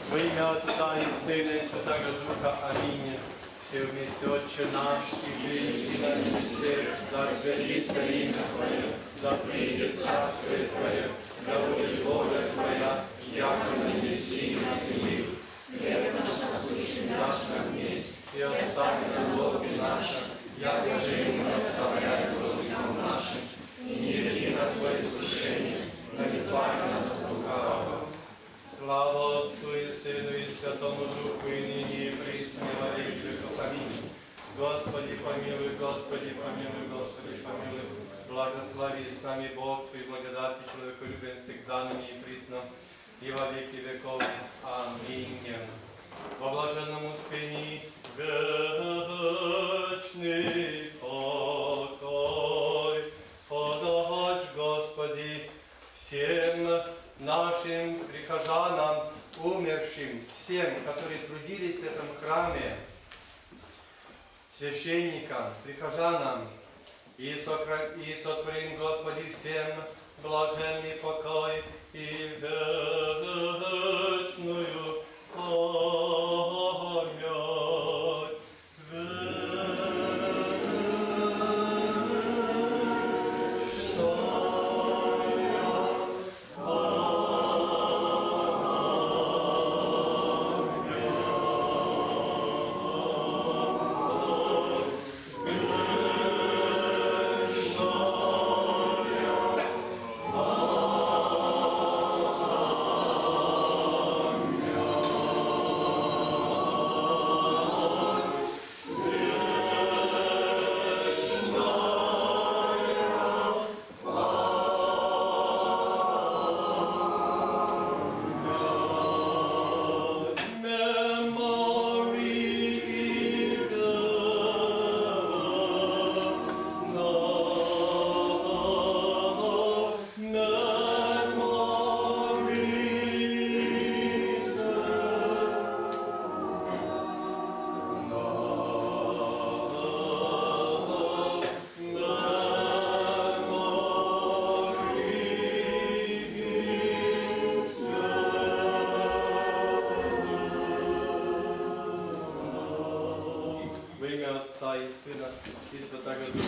Во имя Отца и Сына и Святого Духа. Аминь. Все вместе, Отче наш, и есть на небесе, да святится имя Твое, да придет царствие Твое, да будет воля Твоя, яко на небеси и на земле. Хлеб наш насущный дашь нам есть, и оставь нам долги наши, яко же и мы оставляем должникам нашим, и не веди нас в искушение, но избави нас от лукавого. Слава Отцу и Сыну и Святому Духу, и ныне и присно и во веки веков. Аминь. Господи помилуй, Господи помилуй, Господи помилуй. Благослови с нами Бог своей благодати, человеколюбием всегда, ныне и присно и во веки веков. Аминь. Во блаженном успении вечный покой подашь, Господи, всем нашим прихожанам, умершим, всем, которые трудились в этом храме, священникам, прихожанам, и сотворим, Господи, всем блаженный покой и вечную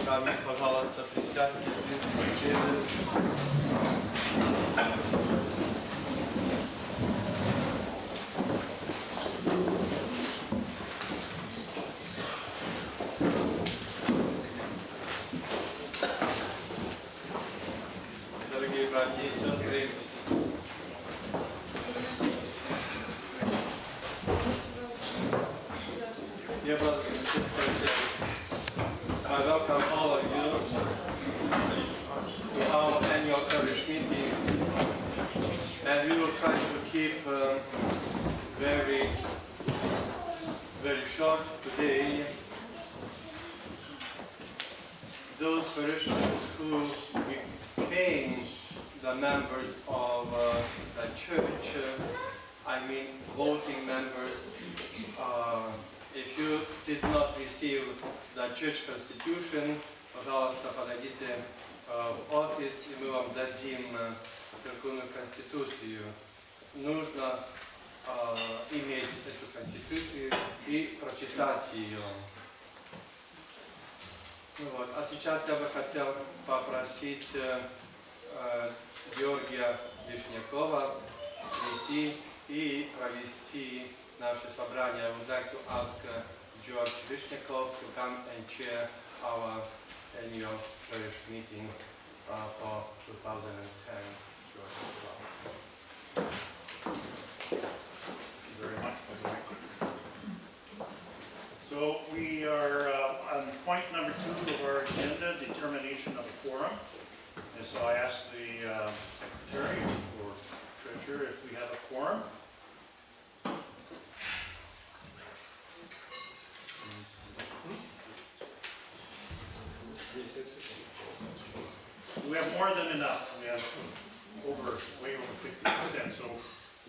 память. Пожалуйста, присядьте. Дорогие братья и сестры, dear brothers and sisters, I welcome all of you to our annual parish meeting, and we will try to keep very short today. Those parishioners who became the members of the church, I mean voting members, if you did not receive the church constitution, пожалуйста, подойдите в офис, и мы вам дадим церковную конституцию. Нужно иметь эту конституцию и прочитать ее. Вот. А сейчас я бы хотел попросить Георгия Вишнякова прийти и провести наше собрание. I would like to ask George Vishnyakov to come and chair our annual parish meeting for 2010. George, Thank you very much, by the way. So we are on point number 2 of our agenda, determination of quorum. And so I asked the secretary or treasurer if we have a quorum. We have more than enough. We have way over 50%. So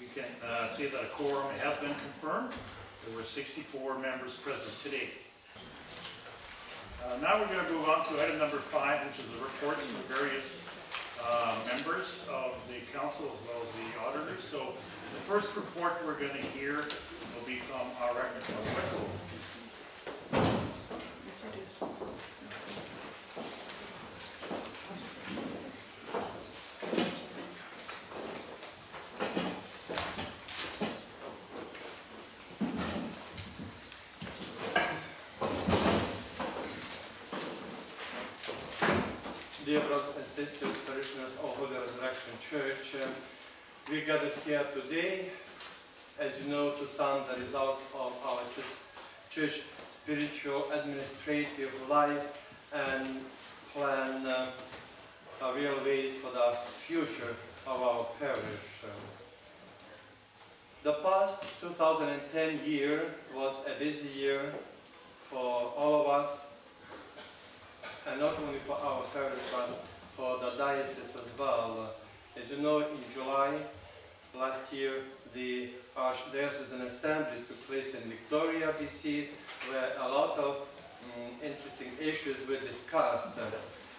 we can say that a quorum has been confirmed. There were 64 members present today. Now we're going to move on to item number 5, which is the reports from various members of the council as well as the auditors. So the first report we're going to hear will be from our records from Whittle. Dear brothers and sisters, parishioners of Holy Resurrection Church, we gathered here today, as you know, to sum the results of our church spiritual administrative life and plan real ways for the future of our parish. The past 2010 year was a busy year for all of us, and not only for our parish, but for the diocese as well. As you know, in July last year, the Archdiocesan Assembly took place in Victoria, BC, where a lot of interesting issues were discussed.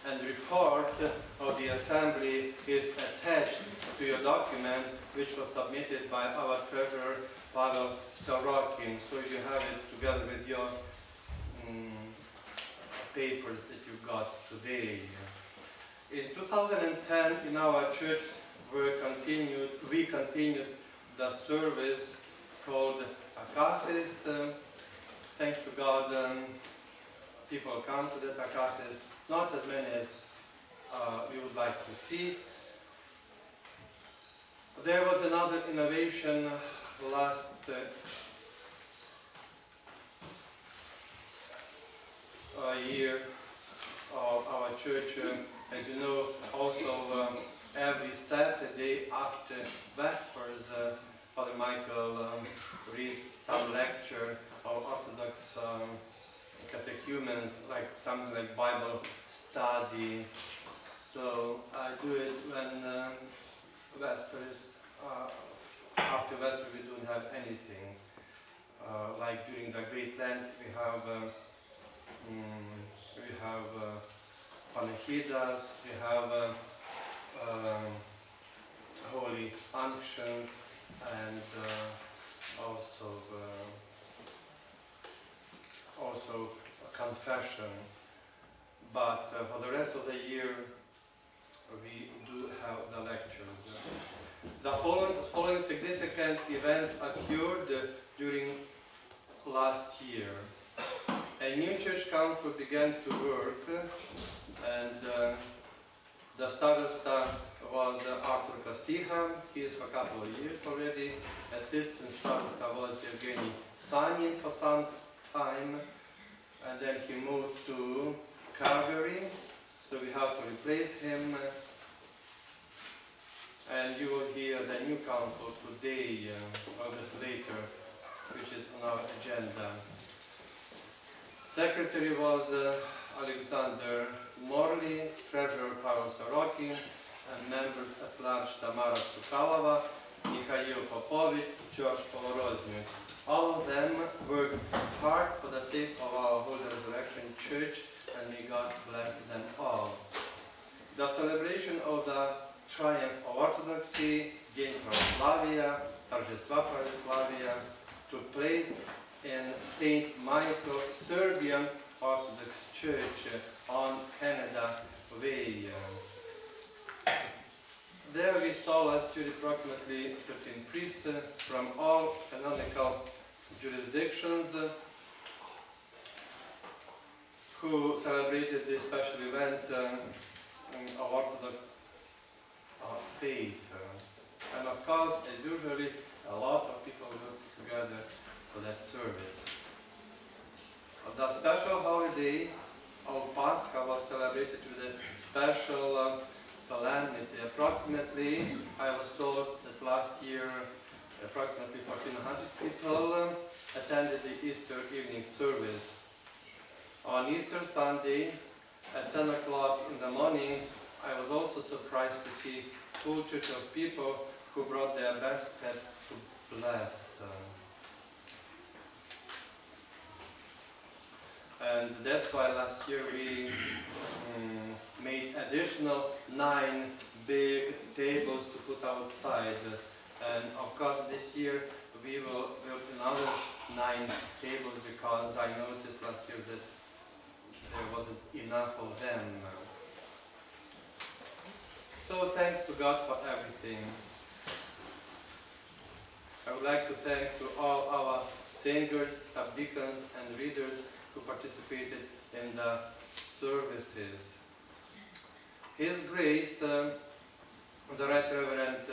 And the report of the Assembly is attached to your document, which was submitted by our Treasurer, Pavel Starokin. So you have it together with your papers that you got today. In 2010, in our church, we continued the service called Akafist. Thanks to God, people come to that Akafist, not as many as we would like to see. There was another innovation last year of our church. As you know, also every Saturday after Vespers, Father Michael reads some lecture of Orthodox catechumens, like something like Bible study. So I do it when Vespers, after Vespers we don't have anything. Like during the Great Lent we have panachidas, we have Holy Unction, and also confession. But for the rest of the year, we do have the lectures. The following significant events occurred during last year. A new church council began to work, and the starosta was Artur Kostiham. He is for a couple of years already. Assistant starosta was Evgeny Sanin for some time, and then he moved to Calgary, so we have to replace him. And you will hear the new council today, or a bit later, which is on our agenda. Secretary was Alexander Morley, Treasurer Pavel Sorokin, and members at large Tamara Tsukalova, Mikhail Popovich, George Povorozny. All of them worked hard for the sake of our Holy Resurrection Church, and may God bless them all. The celebration of the triumph of Orthodoxy, День Православия, Торжества Православия, took place in St. Michael Serbian Orthodox Church on Canada Way. There we saw last year approximately 13 priests from all canonical jurisdictions who celebrated this special event of Orthodox faith. And of course, as usually, a lot of people got together for that service. The special holiday of Pascha was celebrated with a special solemnity. Approximately, I was told that last year, approximately 1,400 people attended the Easter evening service. On Easter Sunday, at 10 o'clock in the morning, I was also surprised to see a full church of people who brought their basket to bless. And that's why last year we made additional 9 big tables to put outside. And of course this year we will build another 9 tables because I noticed last year that there wasn't enough of them. So thanks to God for everything. I would like to thank to all our singers, subdeacons and readers who participated in the services. His Grace, the Right Reverend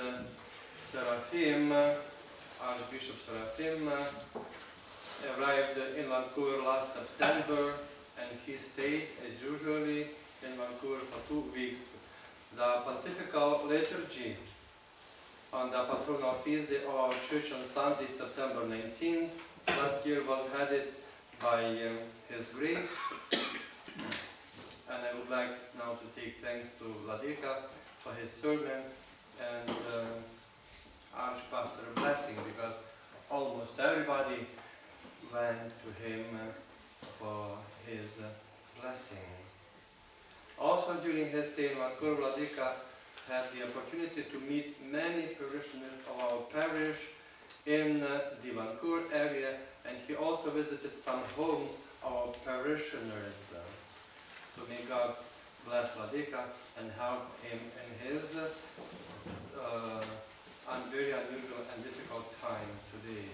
Seraphim, Archbishop Seraphim, arrived in Vancouver last September, and he stayed as usually in Vancouver for 2 weeks. The pontifical liturgy on the patronal feast day of our church on Sunday, September 19th, last year was headed by His Grace. And I would like now to take thanks to Vladika for his sermon and Archpastor blessing, because almost everybody went to him for his blessing. Also during his stay in Vancouver, Vladika had the opportunity to meet many parishioners of our parish in the Vancouver area, and he also visited some homes of our parishioners. So may God bless Vladika and help him in his very unusual and difficult time today.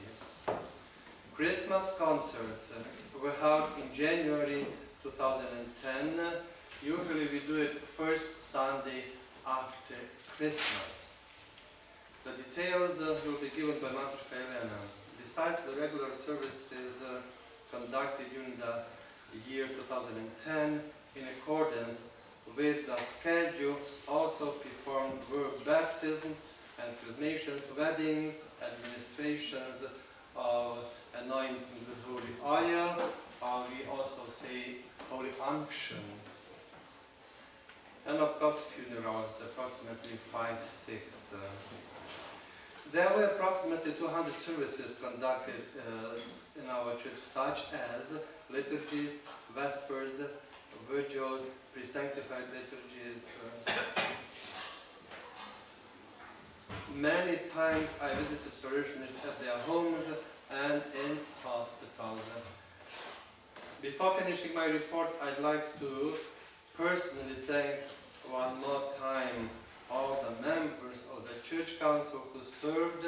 Christmas concerts were held in January 2010. Usually we do it first Sunday after Christmas. The details will be given by Matushka Elena. Besides the regular services conducted during the year 2010, in accordance with the schedule, also performed were baptisms and chrismations, weddings, administrations of anointing with holy oil, or we also say holy unction. And of course funerals, approximately 5-6. There were approximately 200 services conducted in our church, such as liturgies, vespers, vigils, pre-sanctified liturgies. Many times I visited parishioners at their homes and in hospitals. Before finishing my report, I'd like to personally thank one more time all the members of the Church Council who served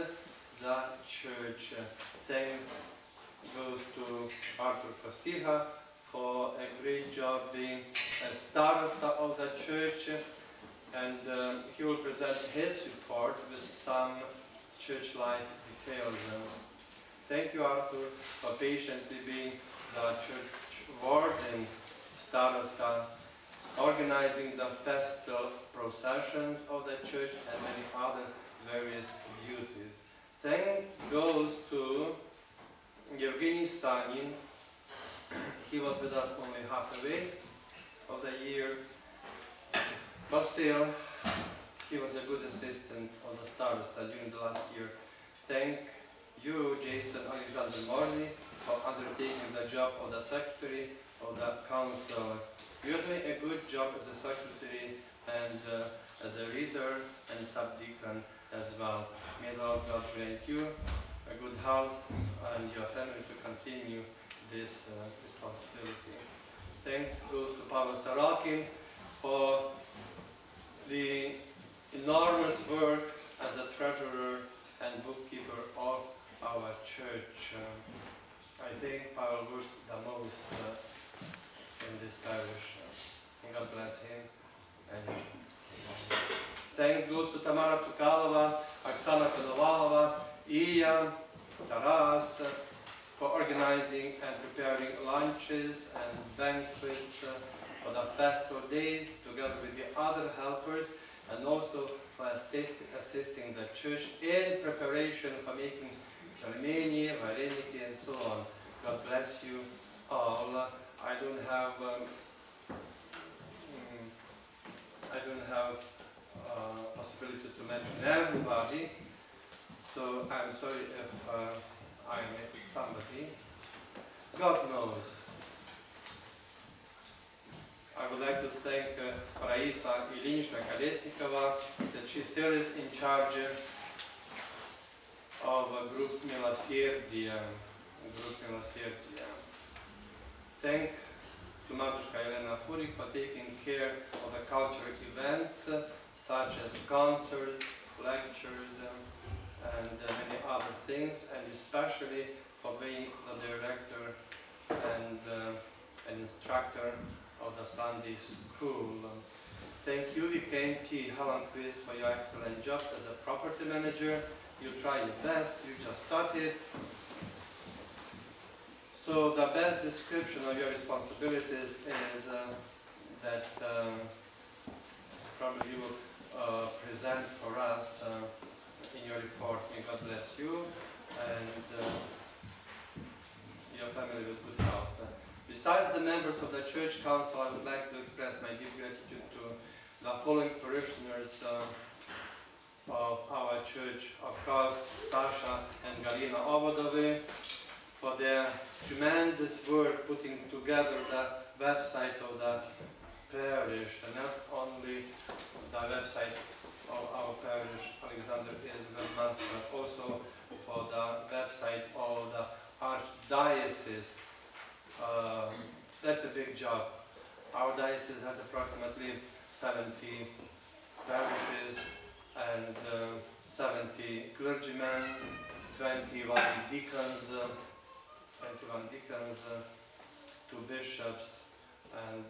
the church. Thanks goes to Arthur Costija for a great job being a starosta of the church, and he will present his report with some church life details. Thank you, Arthur, for patiently being the church warden, starosta, organizing the festal processions of the church and many other various duties. Thank goes to Yevgeny Sanin. He was with us only half a week of the year, but still he was a good assistant of the starosta during the last year. Thank you, Jason Alexander Morny, for undertaking the job of the secretary of the council. You're doing a good job as a secretary and as a reader and subdeacon as well. May the Lord God grant you a good health and your family to continue this responsibility. Thanks goes to Pavel Sorokin for the enormous work as a treasurer and bookkeeper of our church. I think Pavel works the most in this parish. God bless him. And thanks goes to Tamara Tsukalova, Oksana Konovalova, Iya, Taras, for organizing and preparing lunches and banquets for the festal days together with the other helpers, and also for assisting the church in preparation for making pelmeni, vareniki, and so on. God bless you all. I don't have possibility to mention everybody, so I'm sorry if I missed somebody. God knows. I would like to thank Raisa Ilyinichna Kolesnikova, that she still is in charge of Group Milosierdzia. Thank to Matushka Elena Furik for taking care of the cultural events such as concerts, lectures, and many other things, and especially for being the director and an instructor of the Sunday school. Thank you, Vikenti Hallandquist, for your excellent job as a property manager. You try your best, you just started. So the best description of your responsibilities is that probably you will present for us in your report. May God bless you and your family with good health. Besides the members of the Church Council, I would like to express my deep gratitude to the following parishioners of our church, of course, Sasha and Galina Ovodovi, for their tremendous work putting together the website of the parish, and not only the website of our parish, Alexander Izvelmans, but also for the website of the Archdiocese. That's a big job. Our diocese has approximately 70 parishes and 70 clergymen, 21 deacons, 2 bishops, and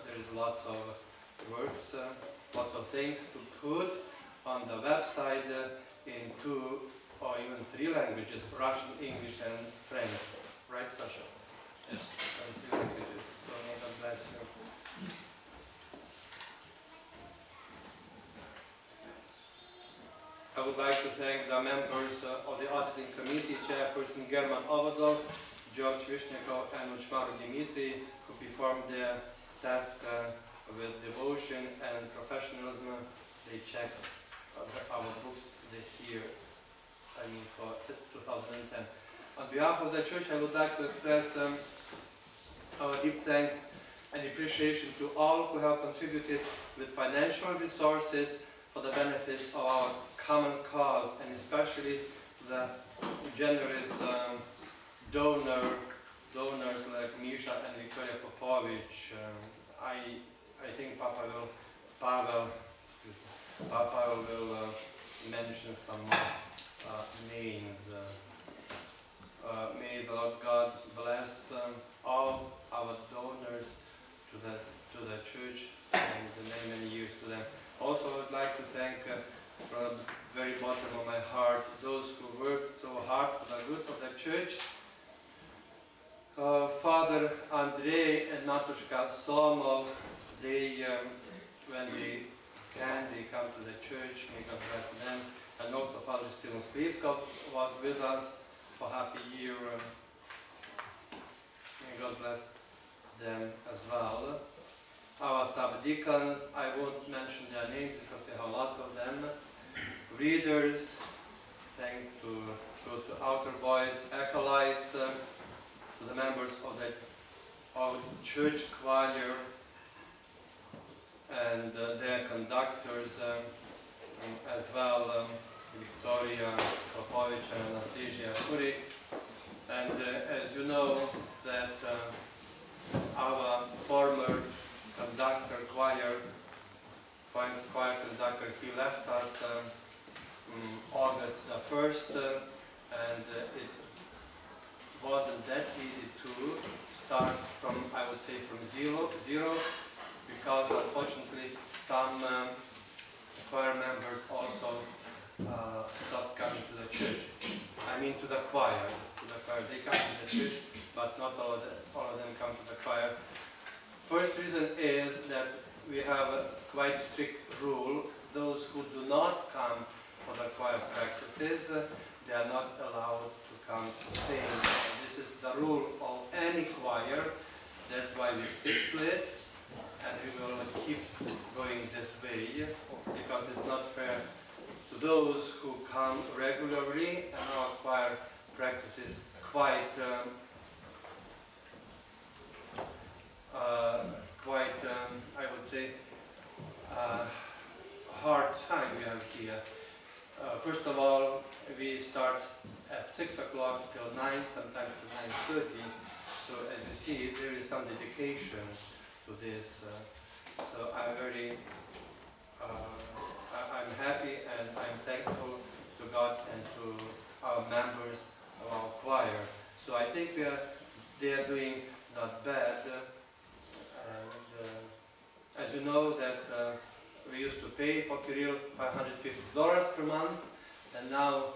there is lots of works, lots of things to put on the website in 2 or even 3 languages, Russian, English, and French. Right, Sasha? Yes. 3 languages. So may God bless you. I would like to thank the members of the auditing committee, Chairperson German Ovodov, George Vishnyakov, and Uchmaru Dimitri, who performed their task with devotion and professionalism. They checked our books this year, I mean for 2010. On behalf of the Church, I would like to express our deep thanks and appreciation to all who have contributed with financial resources for the benefits of our common cause, and especially the generous donors like Misha and Victoria Popovich. I think Pavel will mention some more names. May the Lord God bless all our donors to the church and many, many years to them. Also, I would like to thank from the very bottom of my heart those who worked so hard for the good of the church. Father Andrei and Natushka Somov, when they come to the church, may God bless them. And also Father Steven Slivkov was with us for half a year. May God bless them as well. Our sub-deacons, I won't mention their names because we have lots of them. Readers, thanks to outer boys, acolytes, to the members of the church choir and their conductors as well, Victoria Popovich and Anastasia Furik. And as you know, that our former conductor, choir conductor, he left us August the 1st, and it wasn't that easy to start from, I would say, from zero, because unfortunately some choir members also stopped coming to the church. I mean to the choir. They come to the church, but not all of them come to the choir. First reason is that we have a quite strict rule. Those who do not come for the choir practices, they are not allowed to come to sing. This is the rule of any choir. That's why we stick to it, and we will keep going this way, because it's not fair to those who come regularly, and our choir practices quite 6 o'clock till 9, sometimes to 9:30. So as you see, there is some dedication to this. So I'm very, I'm happy and I'm thankful to God and to our members of our choir. So I think they are doing not bad. And as you know that we used to pay for Kirill $550 per month, and now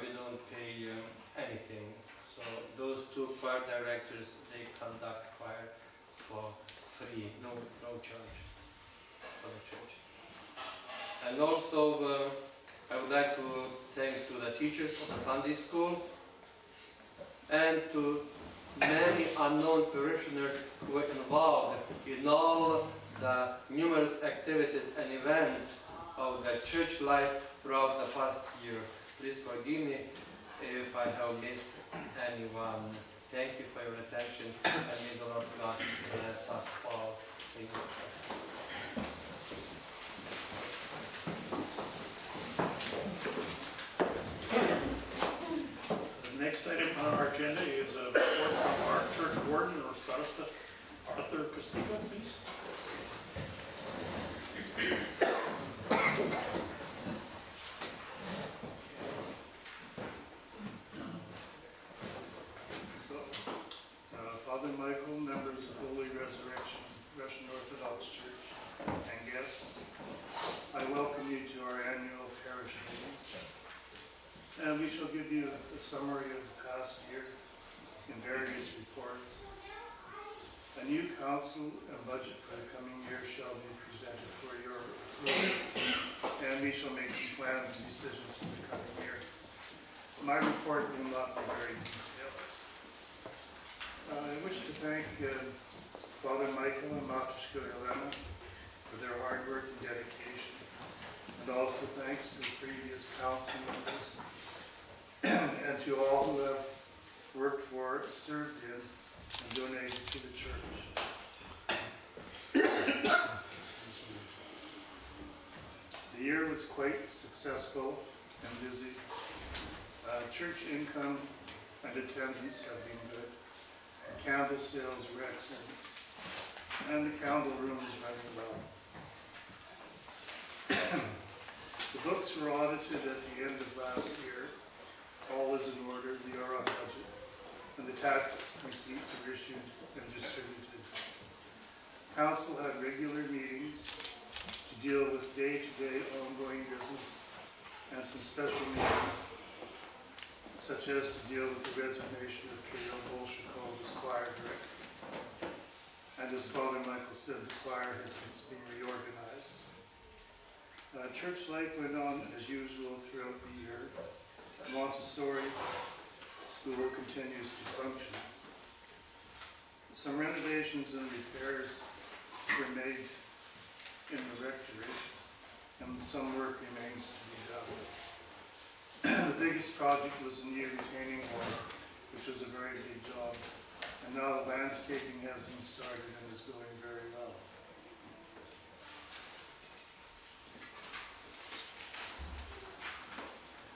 we don't pay anything. So those two choir directors, they conduct choir for free, no charge for the church. And also I would like to thank to the teachers of the Sunday school and to many unknown parishioners who were involved in all the numerous activities and events of the church life throughout the past year. Please forgive me if I have missed anyone. Thank you for your attention, and may the Lord God bless us all. Thank you. The next item on our agenda is a report from our church warden, or Starosta Arthur Castillo, please. Father Michael, members of Holy Resurrection Russian Orthodox Church, and guests, I welcome you to our annual parish meeting. And we shall give you a summary of the past year in various reports. A new council and budget for the coming year shall be presented for your approval, and we shall make some plans and decisions for the coming year. My report will not be very detailed. I wish to thank Father Michael and Matushka Elena for their hard work and dedication, and also thanks to the previous council members and to all who have worked for, served in, and donated to the church. The year was quite successful and busy. Church income and attendance have been good. Candle sales were excellent, and the candle room is running well. The books were audited at the end of last year. All is in order, we are on budget, and the tax receipts are issued and distributed. Council had regular meetings to deal with day-to-day ongoing business and some special meetings, such as to deal with the resignation of Kirill Bolshakov as choir director. And as Father Michael said, the choir has since been reorganized. Church life went on as usual throughout the year. Montessori school continues to function. Some renovations and repairs were made in the rectory, and some work remains to be done. The biggest project was the new retaining wall, which was a very big job. And now the landscaping has been started and is going very well.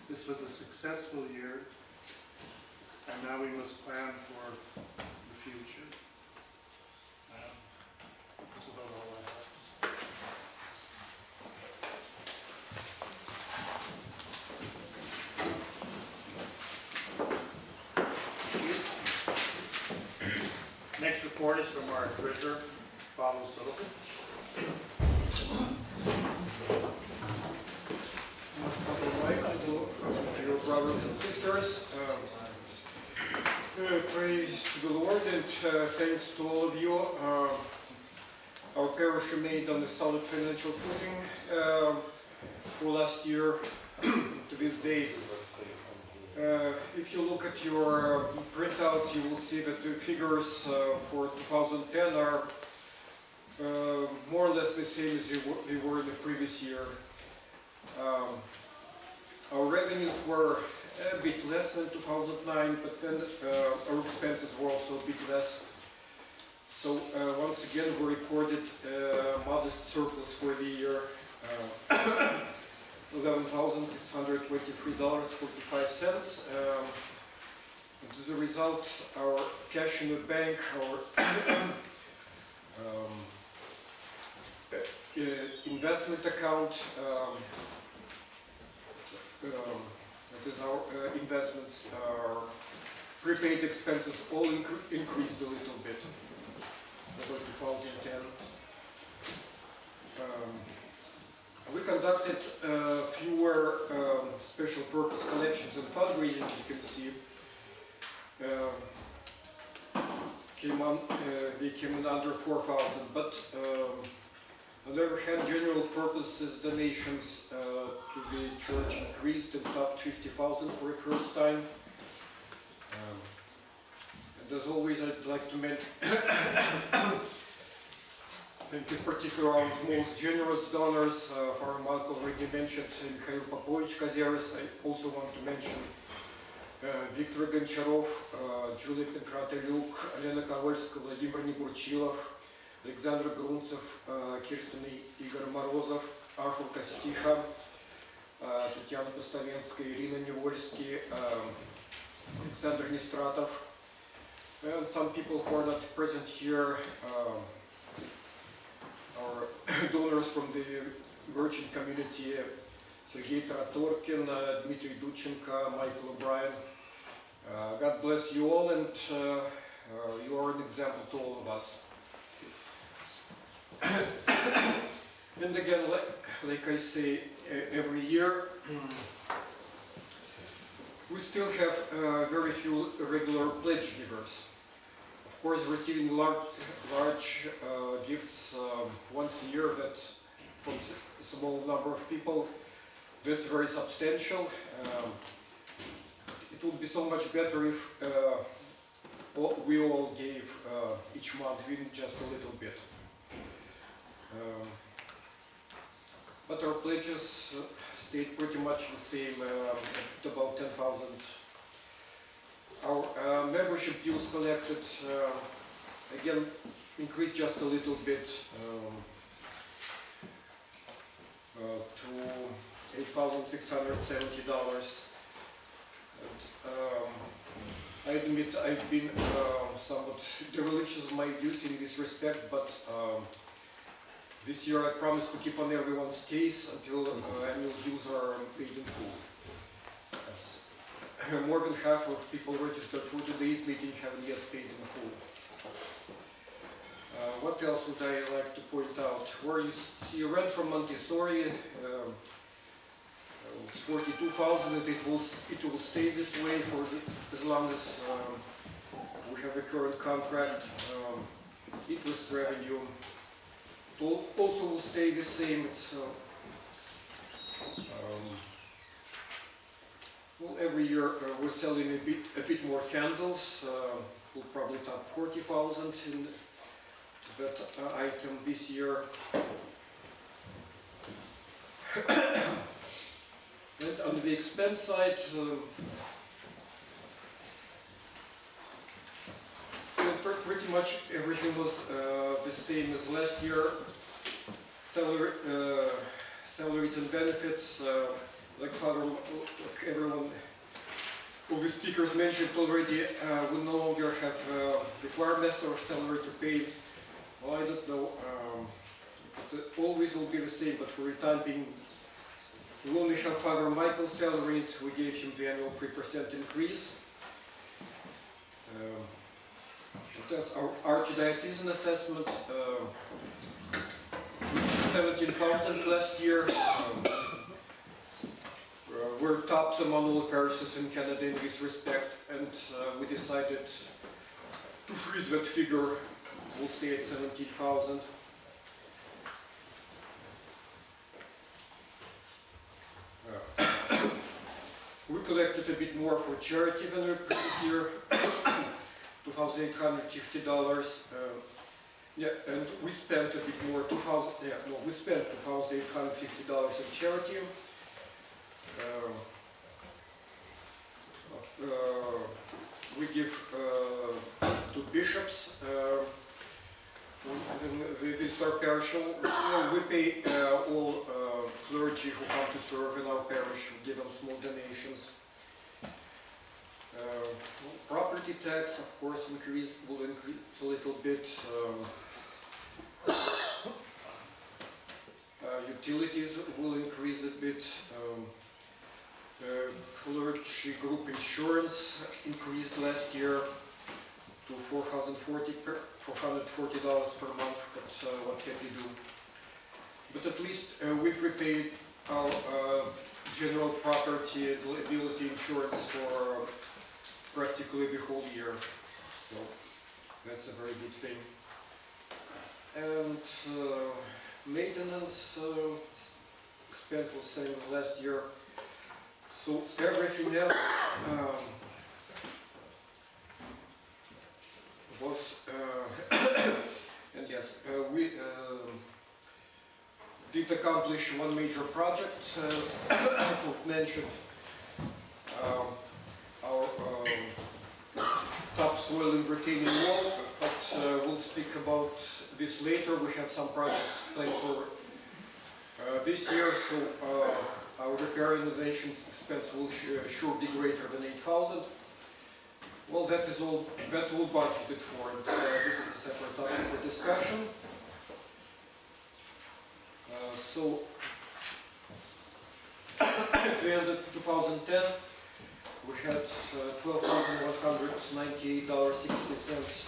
This was a successful year, and now we must plan for the future. That's about all I have to say. Next report is from our treasurer, Pavel Sullivan. Your brothers and sisters, praise to the Lord, and thanks to all of you. Our parish remained on a solid financial footing for last year to this day. If you look at your printouts, you will see that the figures for 2010 are more or less the same as they were in the previous year. Our revenues were a bit less than 2009, but then our expenses were also a bit less. So once again we recorded a modest surplus for the year. $11,623.45. As a result, our cash in the bank, our investment account, that is our investments, our prepaid expenses all increased a little bit over 2010. We conducted fewer special purpose collections and fundraising, as you can see. They came in under 4,000, but on the other hand, general purposes donations to the church increased and topped 50,000 for the first time. And as always, I'd like to mention, in particular, our most generous donors. Father Mark already mentioned Mikhail Popovich Kazeres. I also want to mention Viktor Goncharov, Julia Penkratalyuk, Elena Kovalska, Vladimir Negurchilov, Alexander Gruntsov, Kirsten Igor Morozov, Arthur Kosticha, Tatiana Postavenskaya, Irina Nevolsky, Alexander Nistratov, and some people who are not present here, our donors from the Virgin community, Sergei Taratorkin, Dmitry Duchenko, Michael O'Brien. God bless you all, and you are an example to all of us. And again, like I say every year, we still have very few regular pledge givers. Of course, receiving large gifts once a year, that from a small number of people, that's very substantial. It would be so much better if we all gave each month, even just a little bit. But our pledges stayed pretty much the same, at about 10,000. Our membership dues collected, again, increased just a little bit to $8,670. I admit I've been somewhat dereligious in my duties in this respect, but this year I promise to keep on everyone's case until annual dues are paid in full. More than half of people registered for today's meeting haven't yet paid in full. What else would I like to point out? Where you see rent from Montessori, it's 42,000, and it will stay this way for as long as we have a current contract. Interest revenue also will stay the same. It's, well, every year we're selling a bit more candles. We'll probably top 40,000 in that item this year. And on the expense side, pretty much everything was the same as last year. Salaries and benefits, like everyone of the speakers mentioned already, we no longer have the choir master salary to pay. Well, I don't know, it always will be the same, but for the time being, we only have Father Michael's salary, and we gave him the annual 3% increase. That's our archdiocesan assessment, 17,000 last year. We're tops among all parishes in Canada in this respect, and we decided to freeze that figure. We'll stay at 17,000. We collected a bit more for charity than the previous year, $2,850. Yeah, and we spent a bit more, we spent $2,850 in charity. We give to bishops. With our parish, we pay all clergy who come to serve in our parish. We give them small donations. Property tax, of course, will increase a little bit. Utilities will increase a bit. Clergy group insurance increased last year to $440 per month, but what can we do? But at least we prepaid our general property and liability insurance for practically the whole year, so that's a very good thing. And maintenance expense was same as last year. So everything else was, and yes, we did accomplish one major project, as mentioned, our topsoil and retaining wall, but we'll speak about this later. We have some projects planned for this year, so our repair innovations expense will sure be greater than 8,000. Well, that is all budgeted for, and this is a separate topic for discussion. So, at the end of 2010, we had $12,198.60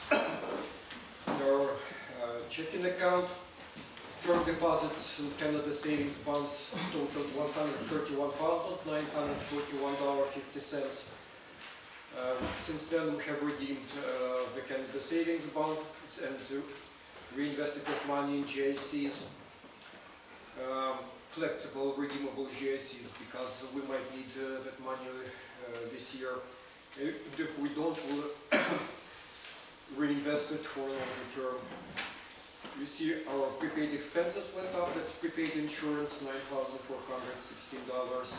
in our checking account. Term deposits in Canada Savings Bonds totaled $131,941.50. Since then, we have redeemed the Canada Savings Bonds and reinvested that money in GICs, flexible, redeemable GICs, because we might need that money this year. If we don't, we'll reinvest it for a longer term. You see our prepaid expenses went up. That's prepaid insurance, $9,416.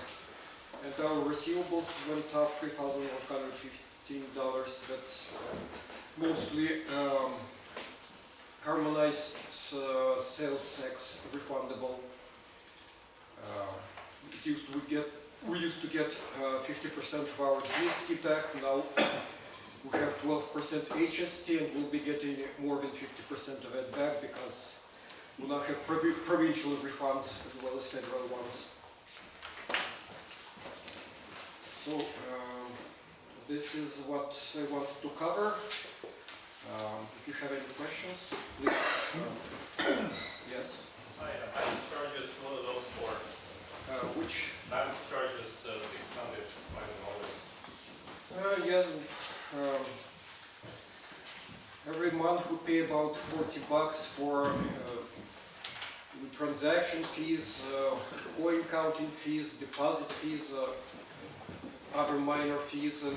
And our receivables went up $3,115. That's mostly harmonized sales tax refundable. We used to get 50% of our GST back. Now we have 12% HST, and we'll be getting more than 50% of it back because we now have provincial refunds as well as federal ones. So this is what I wanted to cover. If you have any questions, please. Yes? Bank charges, what are those for? Which? Bank charges $605. Yes. Every month we pay about $40 for transaction fees, coin counting fees, deposit fees, other minor fees, and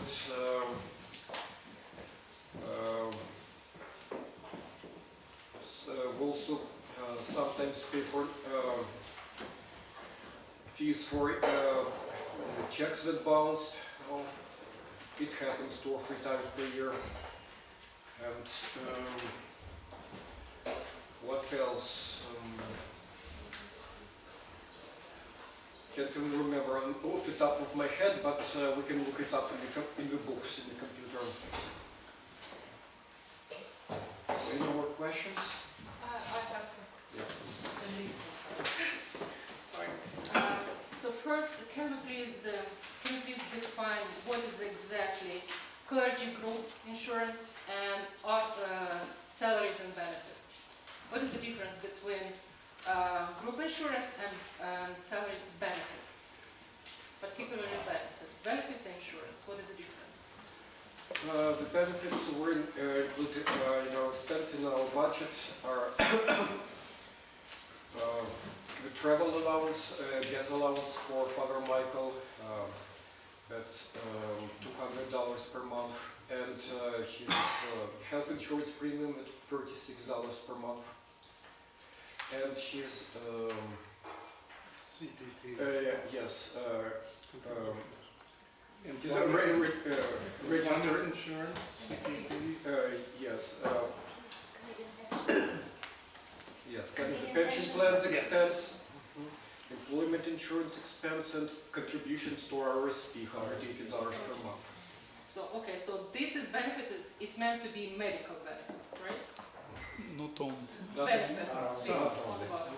also sometimes pay for fees for checks that bounced. It happens 2 or 3 times per year. And what else? Can't even remember off the top of my head, but we can look it up in the books in the computer. Any more questions? I have a list. Sorry. So first, can you please define what is exactly clergy group insurance and salaries and benefits? What is the difference between group insurance and salary benefits? Particularly benefits. Benefits and insurance, what is the difference? The benefits were included in our expense in our budget are the travel allowance, gas allowance for Father Michael, that's $200 per month, and his health insurance premium at $36 per month, and his CPP. yes, his Employment insurance, CPP. yes. Yes, kind of the pension plans expense, unemployment insurance expense, and contributions to RSP, $180 per month. So, okay, so this is benefits, it meant to be medical benefits, right? Not only. Benefits, this some is only. all about.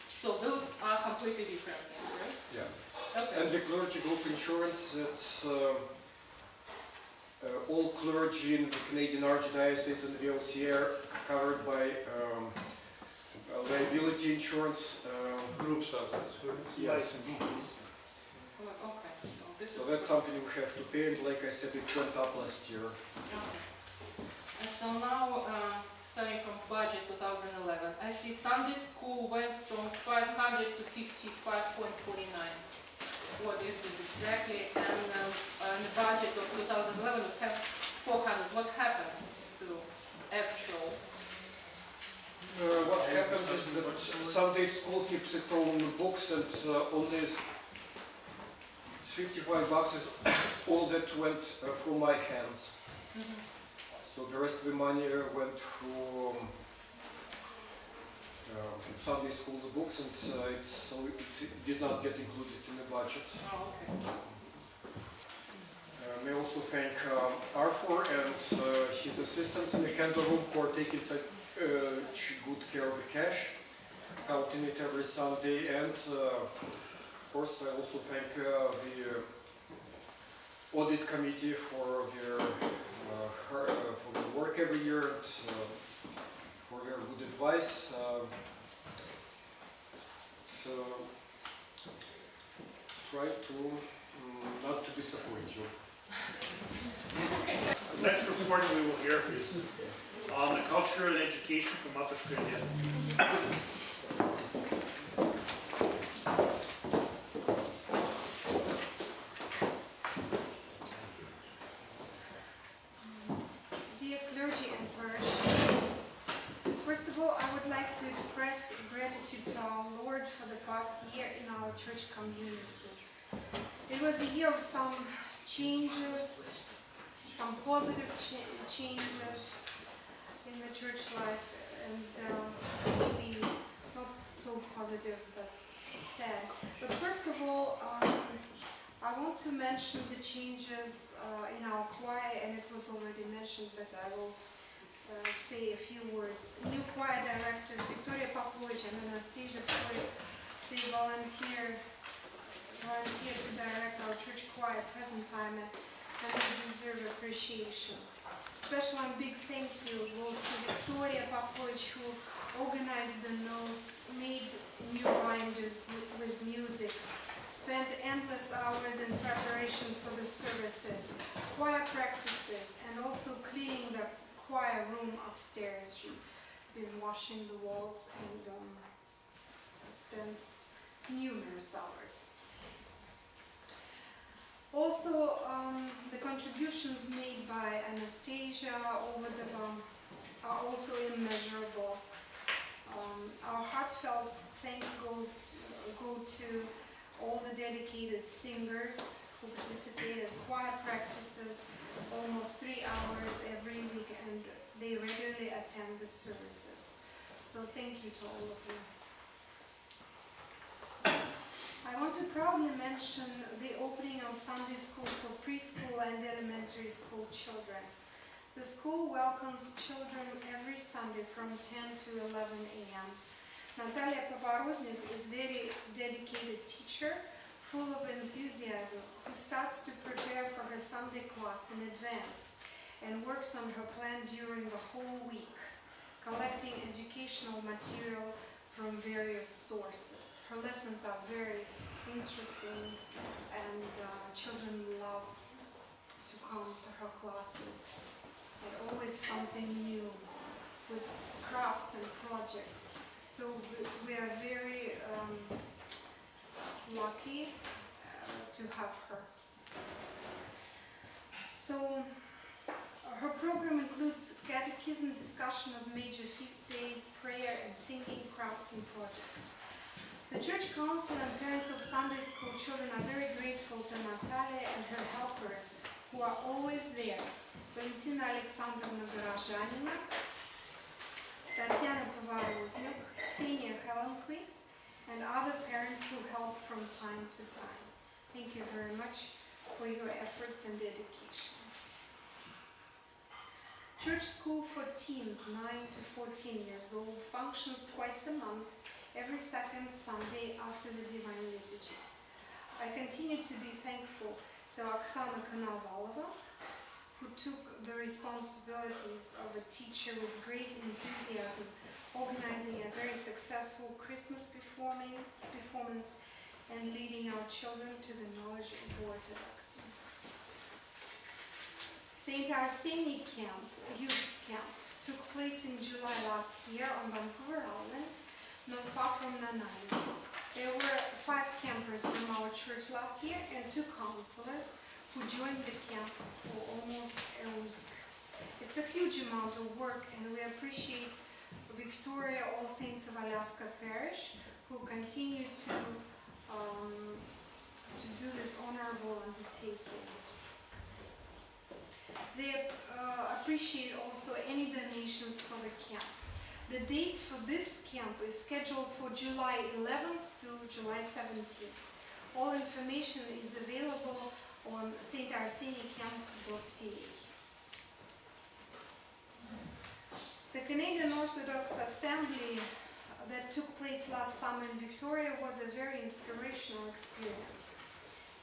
So those are completely different things, right? Yeah. Okay. And the clergy group insurance, it's all clergy in the Canadian Archdiocese and the VOC are covered by liability insurance. Group substance, Yes. Well, okay, so this is. So that's something we have to pay, and like I said, it went up last year. Okay. And so now, starting from budget 2011, I see Sunday school went from 500 to 55.49. What is it exactly? And the budget of 2011 we have 400. What happened to actual? What happened is that Sunday school keeps its own books, and only it's $55 is all that went through my hands. Mhm. So the rest of the money went through Sunday school's books, and so it did not get included in the budget. Oh, okay. May I also thank Arthur and his assistants in the Cantor room who are taking such good care of the cash, counting it every Sunday, and of course I also thank the audit committee for their work every year and for their good advice. So try to not to disappoint you. The next report we will hear is on the culture and education from Upper Australia. Dear clergy and parishioners, first of all, I would like to express gratitude to our Lord for the past year in our church community. It was a year of some changes, some positive changes in the church life, and maybe not so positive, but sad. But first of all, I want to mention the changes in our choir, and it was already mentioned, but I will say a few words. New choir directors Victoria Popovich and Anastasia Floyd, they volunteered to direct our church choir at present time, and they deserve appreciation. Special and big thank you goes to Victoria Popovich, who organized the notes, made new binders with music, spent endless hours in preparation for the services, choir practices, and also cleaning the choir room upstairs. She's been washing the walls and spent numerous hours. Also, the contributions made by Anastasia over the are also immeasurable. Our heartfelt thanks go to all the dedicated singers who participate in choir practices almost 3 hours every week, and they regularly attend the services. So thank you to all of you. I want to proudly mention the opening of Sunday school for preschool and elementary school children. The school welcomes children every Sunday from 10 to 11 a.m. Natalia Pavaroznik is a very dedicated teacher, full of enthusiasm, who starts to prepare for her Sunday class in advance and works on her plan during the whole week, collecting educational material from various sources. Her lessons are very interesting, and children love to come to her classes. And always something new with crafts and projects. So we are very lucky to have her. So her program includes catechism, discussion of major feast days, prayer, and singing, crafts, and projects. The Church Council and parents of Sunday school children are very grateful to Natalia and her helpers, who are always there. Valentina Alexandrovna Gorozhanina, Tatiana Pavaroznik, Ksenia Helenquist, and other parents who help from time to time. Thank you very much for your efforts and dedication. Church School for Teens 9 to 14 years old functions twice a month, every second Sunday after the Divine Liturgy. I continue to be thankful to Oksana Konovalova, who took the responsibilities of a teacher with great enthusiasm, organizing a very successful Christmas performance and leading our children to the knowledge of Orthodoxy. St. Arseny youth camp took place in July last year on Vancouver Island, not far from Nanaimo. There were 5 campers from our church last year and 2 counselors who joined the camp for almost a week. It's a huge amount of work, and we appreciate Victoria All Saints of Alaska Parish, who continue to do this honorable undertaking. They appreciate also any donations for the camp. The date for this camp is scheduled for July 11th to July 17th. All information is available on starsenycamp.ca. The Canadian Orthodox Assembly that took place last summer in Victoria was a very inspirational experience.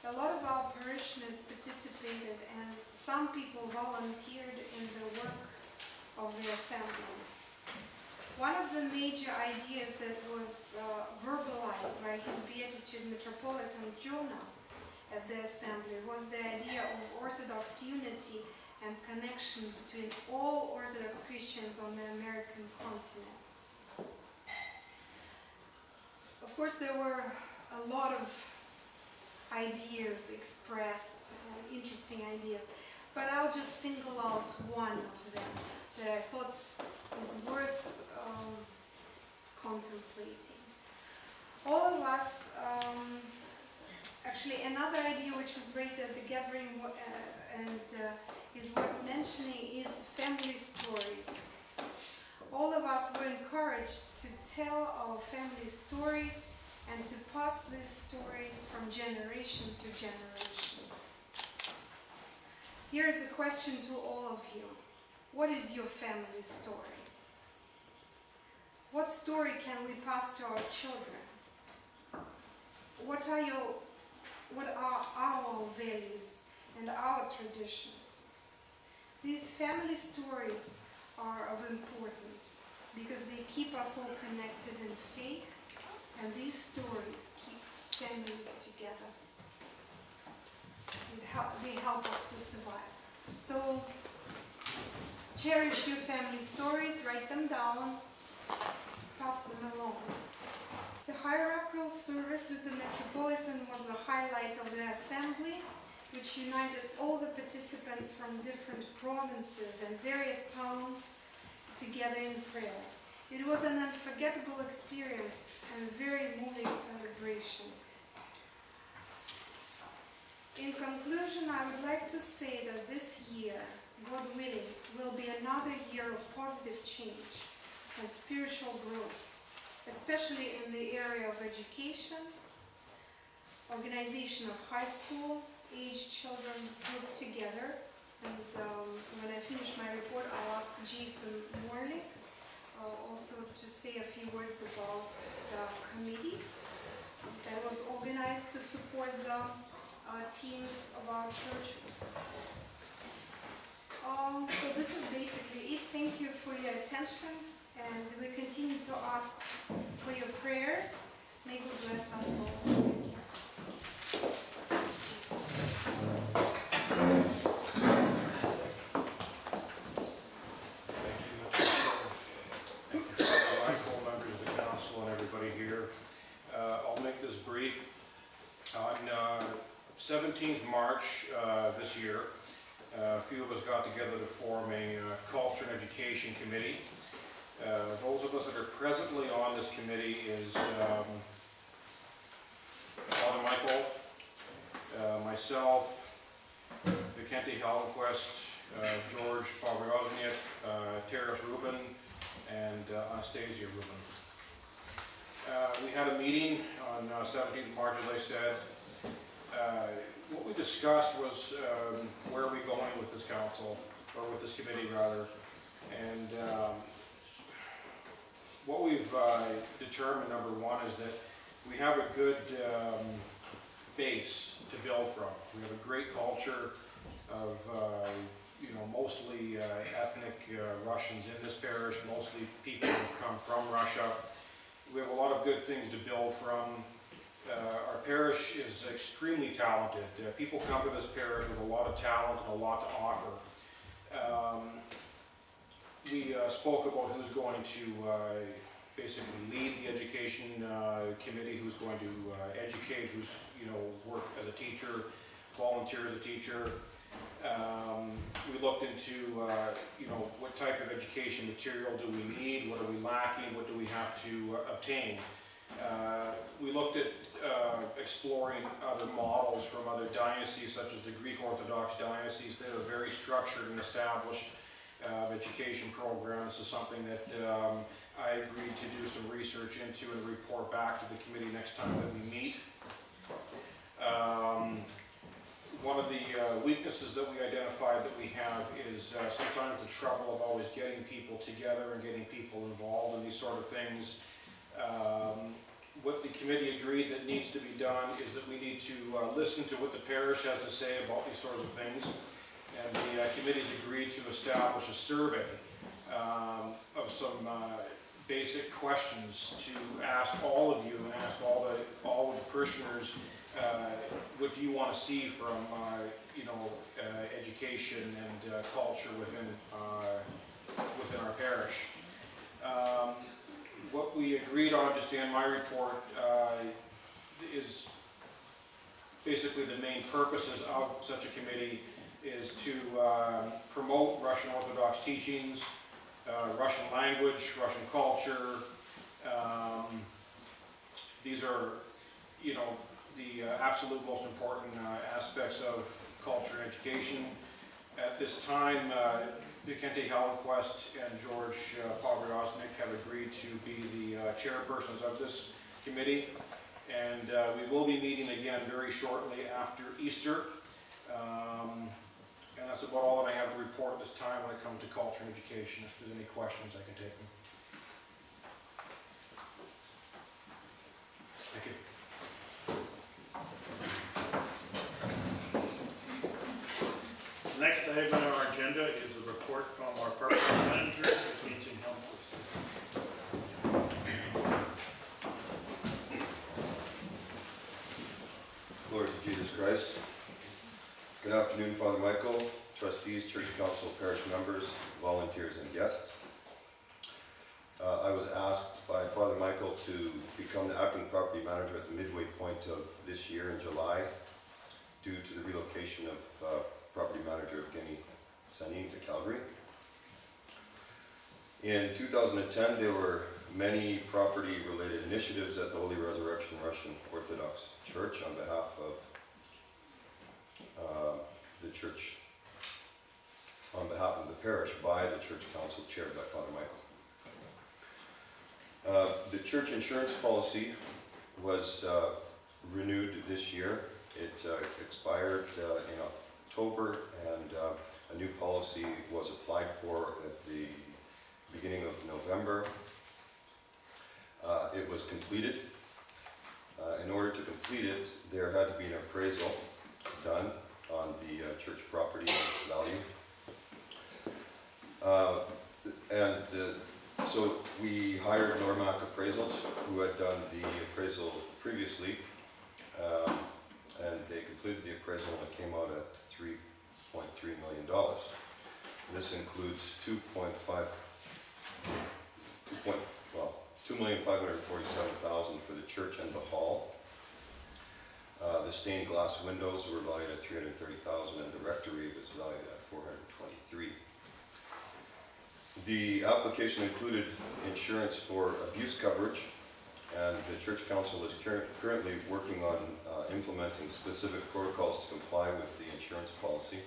A lot of our parishioners participated, and some people volunteered in the work of the assembly. One of the major ideas that was verbalized by His Beatitude Metropolitan Jonah at the assembly was the idea of Orthodox unity and connection between all Orthodox Christians on the American continent. Of course, there were a lot of ideas expressed, interesting ideas, but I'll just single out one of them that I thought is worth contemplating. All of us, actually another idea which was raised at the gathering and is worth mentioning is family stories. All of us were encouraged to tell our family stories and to pass these stories from generation to generation. Here is a question to all of you. What is your family story? What story can we pass to our children? What are our values and our traditions? These family stories are of importance because they keep us all connected in faith, and these stories keep families together. They help us to survive. So cherish your family stories, write them down, pass them along. The hierarchical service with the Metropolitan was the highlight of the assembly, which united all the participants from different provinces and various towns together in prayer. It was an unforgettable experience and a very moving celebration. In conclusion, I would like to say that this year, God willing, will be another year of positive change and spiritual growth, especially in the area of education, organization of high school aged children grouped together. And when I finish my report, I'll ask Jason Morley also to say a few words about the committee that was organized to support the teens of our church. So this is basically it. Thank you for your attention, and we continue to ask for your prayers. May God bless us all. Thank you. Thank you, Father Michael, members of the council, and everybody here. I'll make this brief. On 17th March this year, a few of us got together to form a culture and education committee. Those of us that are presently on this committee is Father Michael, myself, Vicente Halquist, George Pavriozniak, Taras Rubin, and Anastasia Rubin. we had a meeting on 17th of March, as I said. What we discussed was where are we going with this council, or with this committee rather, and what we've determined, number one, is that we have a good base to build from. We have a great culture of mostly ethnic Russians in this parish, mostly people who come from Russia. We have a lot of good things to build from. Our parish is extremely talented. People come to this parish with a lot of talent and a lot to offer. We spoke about who's going to basically lead the education committee, who's going to educate, who's work as a teacher, volunteer as a teacher. We looked into what type of education material do we need, what are we lacking, what do we have to obtain. We looked at exploring other models from other dioceses, such as the Greek Orthodox diocese. They have a very structured and established education program. This is something that I agreed to do some research into and report back to the committee next time that we meet. One of the weaknesses that we identified that we have is sometimes the trouble of always getting people together and getting people involved in these sort of things. What the committee agreed that needs to be done is that we need to listen to what the parish has to say about these sorts of things. And the committee's agreed to establish a survey of some basic questions to ask all of you and ask all of the parishioners, what do you want to see from education and culture within our parish. What we agreed on, just in my report, is basically the main purposes of such a committee is to promote Russian Orthodox teachings, Russian language, Russian culture. These are, the absolute most important aspects of culture and education. At this time, Vicente Hallenquist and George Pogoroznik have agreed to be the chairpersons of this committee, and we will be meeting again very shortly after Easter. And that's about all that I have to report this time when it comes to culture and education. If there's any questions, I can take them. Thank you. Next item on our agenda is a report from our park manager, Keaton Helmquist. Glory to Jesus Christ. Good afternoon, Father Michael, trustees, church council, parish members, volunteers, and guests. I was asked by Father Michael to become the acting property manager at the midway point of this year in July due to the relocation of property manager Evgeny Sanin to Calgary. In 2010, there were many property-related initiatives at the Holy Resurrection Russian Orthodox Church on behalf of the church, on behalf of the parish, by the church council chaired by Father Michael. The church insurance policy was renewed this year. It expired in October, and a new policy was applied for at the beginning of November. It was completed. In order to complete it, there had to be an appraisal done on the church property and its value. So we hired Normac Appraisals, who had done the appraisal previously, and they completed the appraisal and it came out at $3.3 million. This includes $2,547,000 for the church and the hall. The stained glass windows were valued at $330,000 and the rectory was valued at $423,000. The application included insurance for abuse coverage, and the church council is currently working on implementing specific protocols to comply with the insurance policy.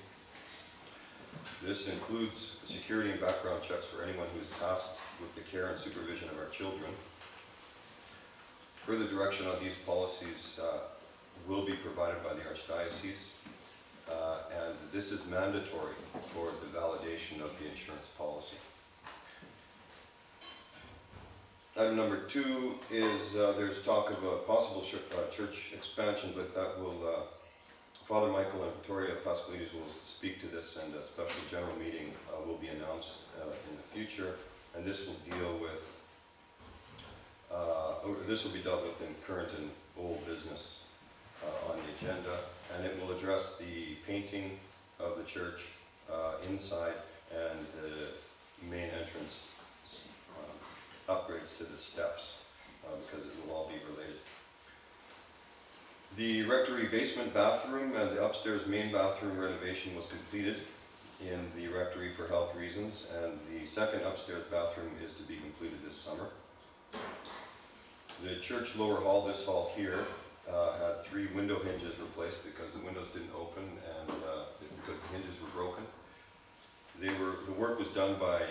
This includes security and background checks for anyone who is tasked with the care and supervision of our children. Further direction on these policies will be provided by the Archdiocese, and this is mandatory for the validation of the insurance policy. Item number 2 is there's talk of a possible church expansion, but that will, Father Michael and Victoria Pascalides will speak to this, and a special general meeting will be announced in the future, and this will deal with, this will be dealt with in current and old business on the agenda, and it will address the painting of the church inside and the main entrance upgrades to the steps, because it will all be related. The rectory basement bathroom and the upstairs main bathroom renovation was completed in the rectory for health reasons, and the second upstairs bathroom is to be completed this summer. The church lower hall, this hall here, had 3 window hinges replaced because the windows didn't open and because the hinges were broken. The work was done by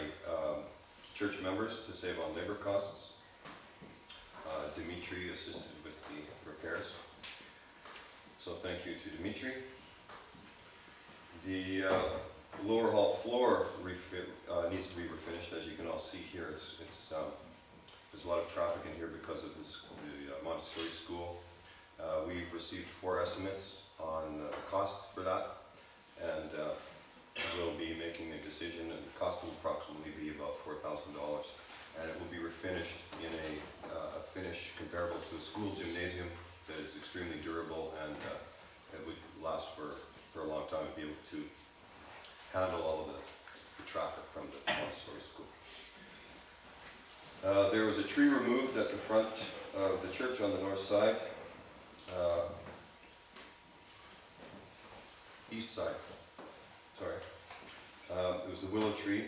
church members to save on labor costs. Dimitri assisted with the repairs. So thank you to Dimitri. The lower hall floor needs to be refinished. As you can all see here, there's a lot of traffic in here because of the Montessori school. We've received 4 estimates on the cost for that, and we'll be making a decision, and the cost will approximately be about $4,000, and it will be refinished in a finish comparable to a school gymnasium that is extremely durable, and it would last for a long time and be able to handle all of the traffic from the Montessori school. There was a tree removed at the front of the church on the north side, east side, sorry. It was the willow tree.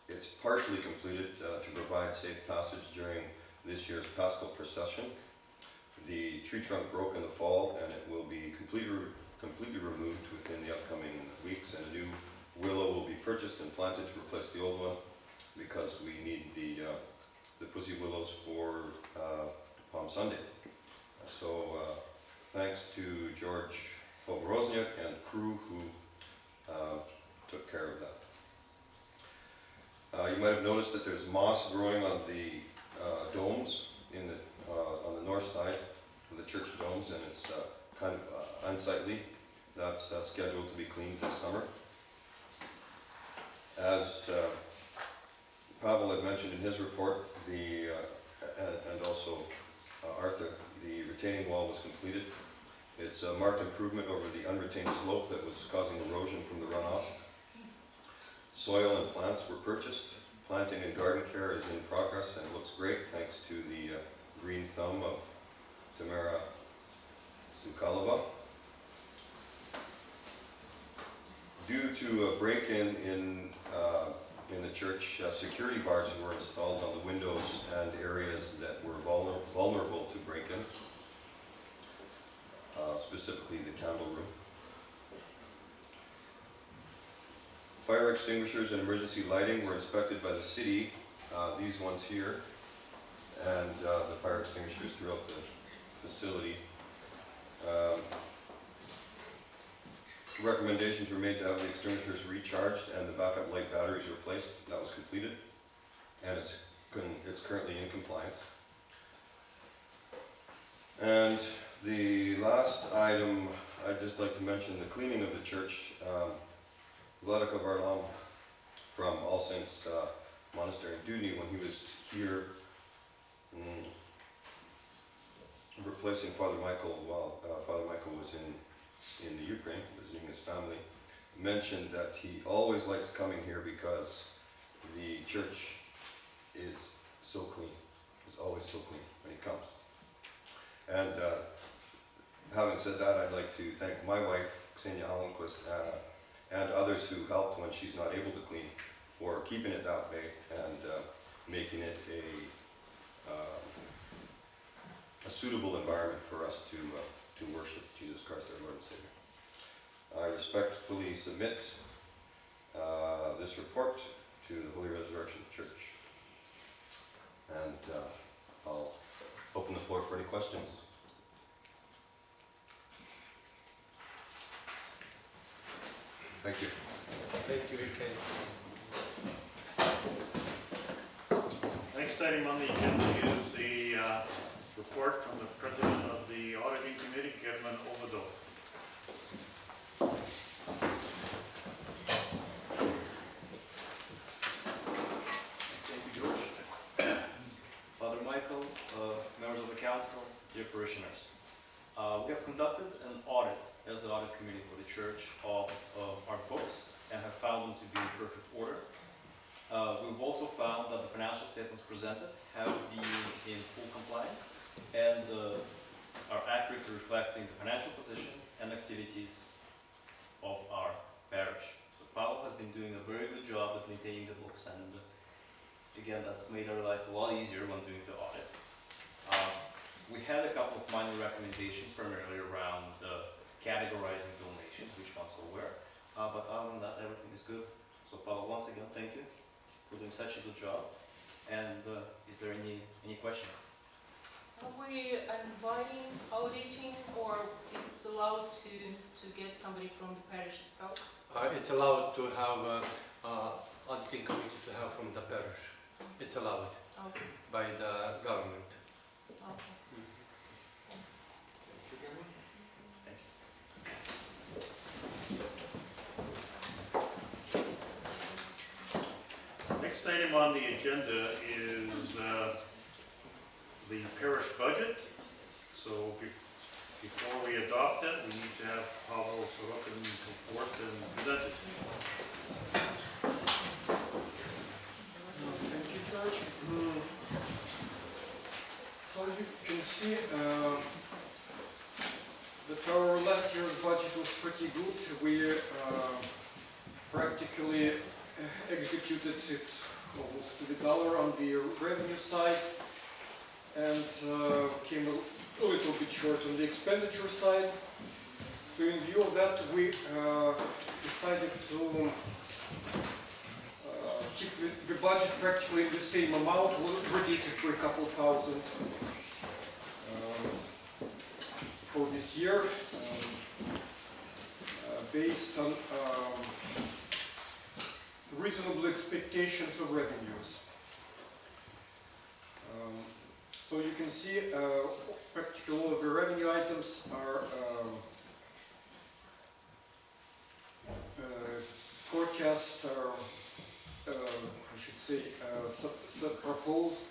It's partially completed to provide safe passage during this year's Paschal procession. The tree trunk broke in the fall, and it will be completely removed within the upcoming weeks, and a new willow will be purchased and planted to replace the old one, because we need the pussy willows for Palm Sunday. So thanks to George Povorozniak and crew who took care of that. You might have noticed that there's moss growing on the domes on the north side of the church domes, and it's kind of unsightly. That's scheduled to be cleaned this summer. As Pavel had mentioned in his report, and also Arthur, the retaining wall was completed. It's a marked improvement over the unretained slope that was causing erosion from the runoff. Soil and plants were purchased. Planting and garden care is in progress and looks great, thanks to the green thumb of Tamara Zukalova. Due to a break-in in the church, security bars were installed on the windows and areas that were vulnerable to break-ins, specifically the candle room. Fire extinguishers and emergency lighting were inspected by the city, these ones here, and the fire extinguishers throughout the facility. Recommendations were made to have the extinguishers recharged and the backup light batteries replaced. That was completed, and it's currently in compliance. And the last item, I'd just like to mention the cleaning of the church. Vladika Varlam from All Saints Monastery in Dudny, when he was here replacing Father Michael while Father Michael was in the Ukraine visiting his family, mentioned that he always likes coming here because the church is so clean. It's always so clean when he comes. And having said that, I'd like to thank my wife, Ksenia Allenquist, and others who helped when she's not able to clean, for keeping it that way and making it a suitable environment for us to worship Jesus Christ our Lord and Savior. I respectfully submit this report to the Holy Resurrection Church. and I'll open the floor for any questions. Thank you. Thank you, Ken. Next item on the agenda is a report from the President of the Auditing Committee, Kevin Overdorf. Thank you, George. Father Michael, members of the council, dear parishioners. We have conducted an audit as the audit committee for the church of our books and have found them to be in perfect order. We've also found that the financial statements presented have been in full compliance and are accurately reflecting the financial position and activities of our parish. So Paolo has been doing a very good job at maintaining the books, and again, that's made our life a lot easier when doing the audit. We had a couple of minor recommendations, primarily around categorizing donations, which ones go where. But other than that, everything is good. So Paolo, once again, thank you for doing such a good job. And is there any questions? Are we inviting auditing, or it's allowed to get somebody from the parish itself? It's allowed to have auditing committee to have from the parish. It's allowed Okay. by the government. Okay. Thanks. Thank you. Next item on the agenda is the parish budget. So before we adopt it, we need to have Pavel Sorokin come forth and present it. Thank you, George. So you can see that our last year's budget was pretty good. We practically executed it almost to the dollar on the revenue side, and came a little bit short on the expenditure side. So in view of that, we decided to keep the budget practically in the same amount. We'll reduce it for a couple of thousand for this year, based on reasonable expectations of revenues. So you can see practically all of the revenue items are forecast, I should say, proposed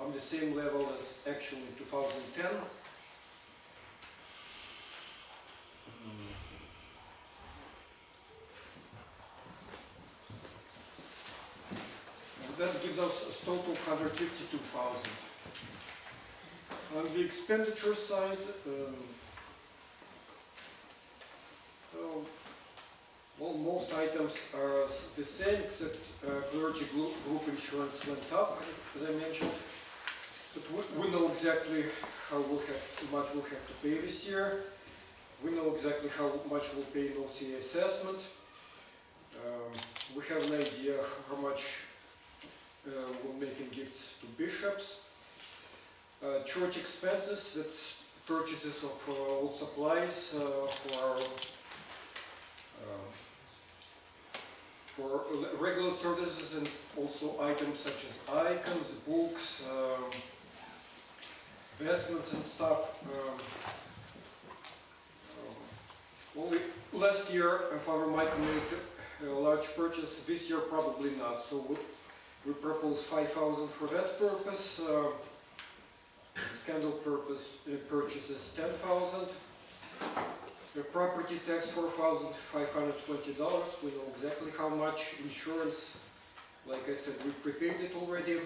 on the same level as actual in 2010. And that gives us a total of 152,000. On the expenditure side, well, most items are the same, except clergy group insurance went up, as I mentioned. But we know exactly how much we'll have to pay this year. We know exactly how much we'll pay in OCA assessment. We have an idea how much we'll make in gifts to bishops. Church expenses, that's purchases of all supplies for regular services, and also items such as icons, books, vestments and stuff. Last year, Father Michael made a large purchase. This year, probably not. So we propose 5,000 for that purpose. Candle purchases 10,000. The property tax $4,520. We know exactly how much. Insurance, like I said, we prepaid it already.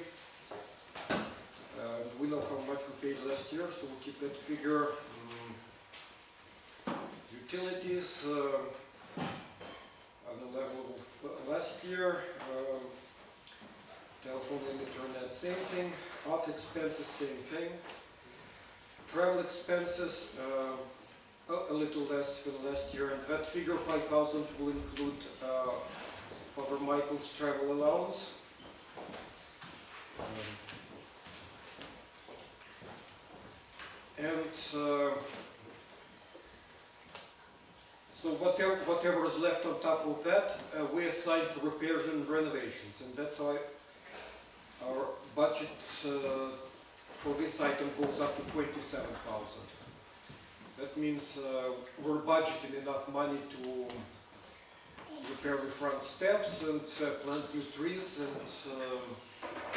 We know how much we paid last year, so we'll keep that figure. Utilities on the level of last year. Telephone and internet, same thing. Off expenses, same thing. Travel expenses, a little less than last year, and that figure 5,000 will include Father Michael's travel allowance. whatever is left on top of that, we assign to repairs and renovations, and that's why our budget for this item goes up to 27,000. That means we're budgeting enough money to repair the front steps and plant new trees and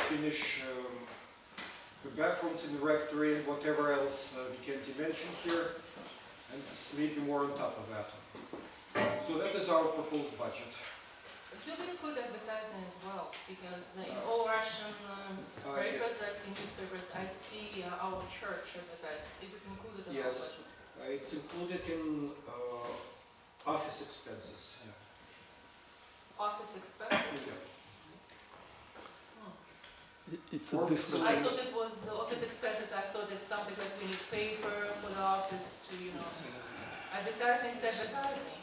finish the bathrooms in the rectory and whatever else we can't mention here, and maybe more on top of that. So that is our proposed budget. Do we include advertising as well? Because in all Russian papers, I see newspapers, I see our church advertised. Is it included in our Yes. budget? It's included in office expenses. Yeah. Office expenses? Yeah. It's Or a different. I thought it was office expenses. I thought it's something that we need paper for the office to, you know. Advertising is advertising.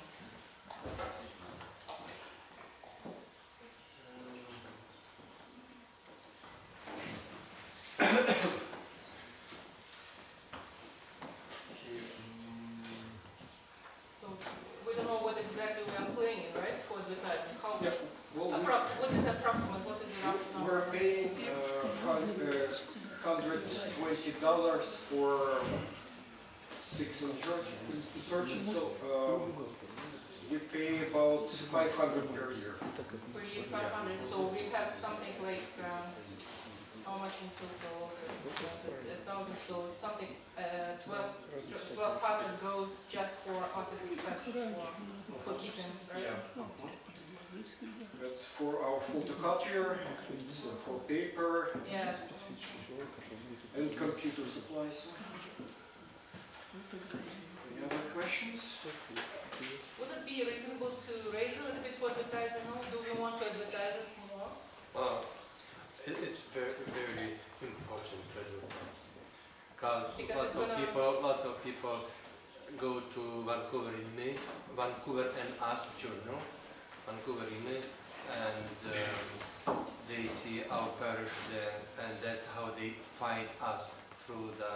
So we don't know what exactly we are planning, right, for advertising. How Yeah. Well, what is approximate? What is the rough number? we're paying $120 for 6 insertions, so we pay about 500 per year. Per year, 500. So we have something like how much in total? 1,000. So something 1,200 goes just for office expenses for keeping, right? Yeah. That's for our photocopier, it's for paper, Yes. and computer supplies. Any other questions? Would it be reasonable to raise a little bit for advertising? Or do we want to advertise this more? It's very, very important to advertise. Because Because lots it's of people go to Vancouver in May, Vancouver and Us journal, Vancouver in May, and they see our parish there, and that's how they find us through the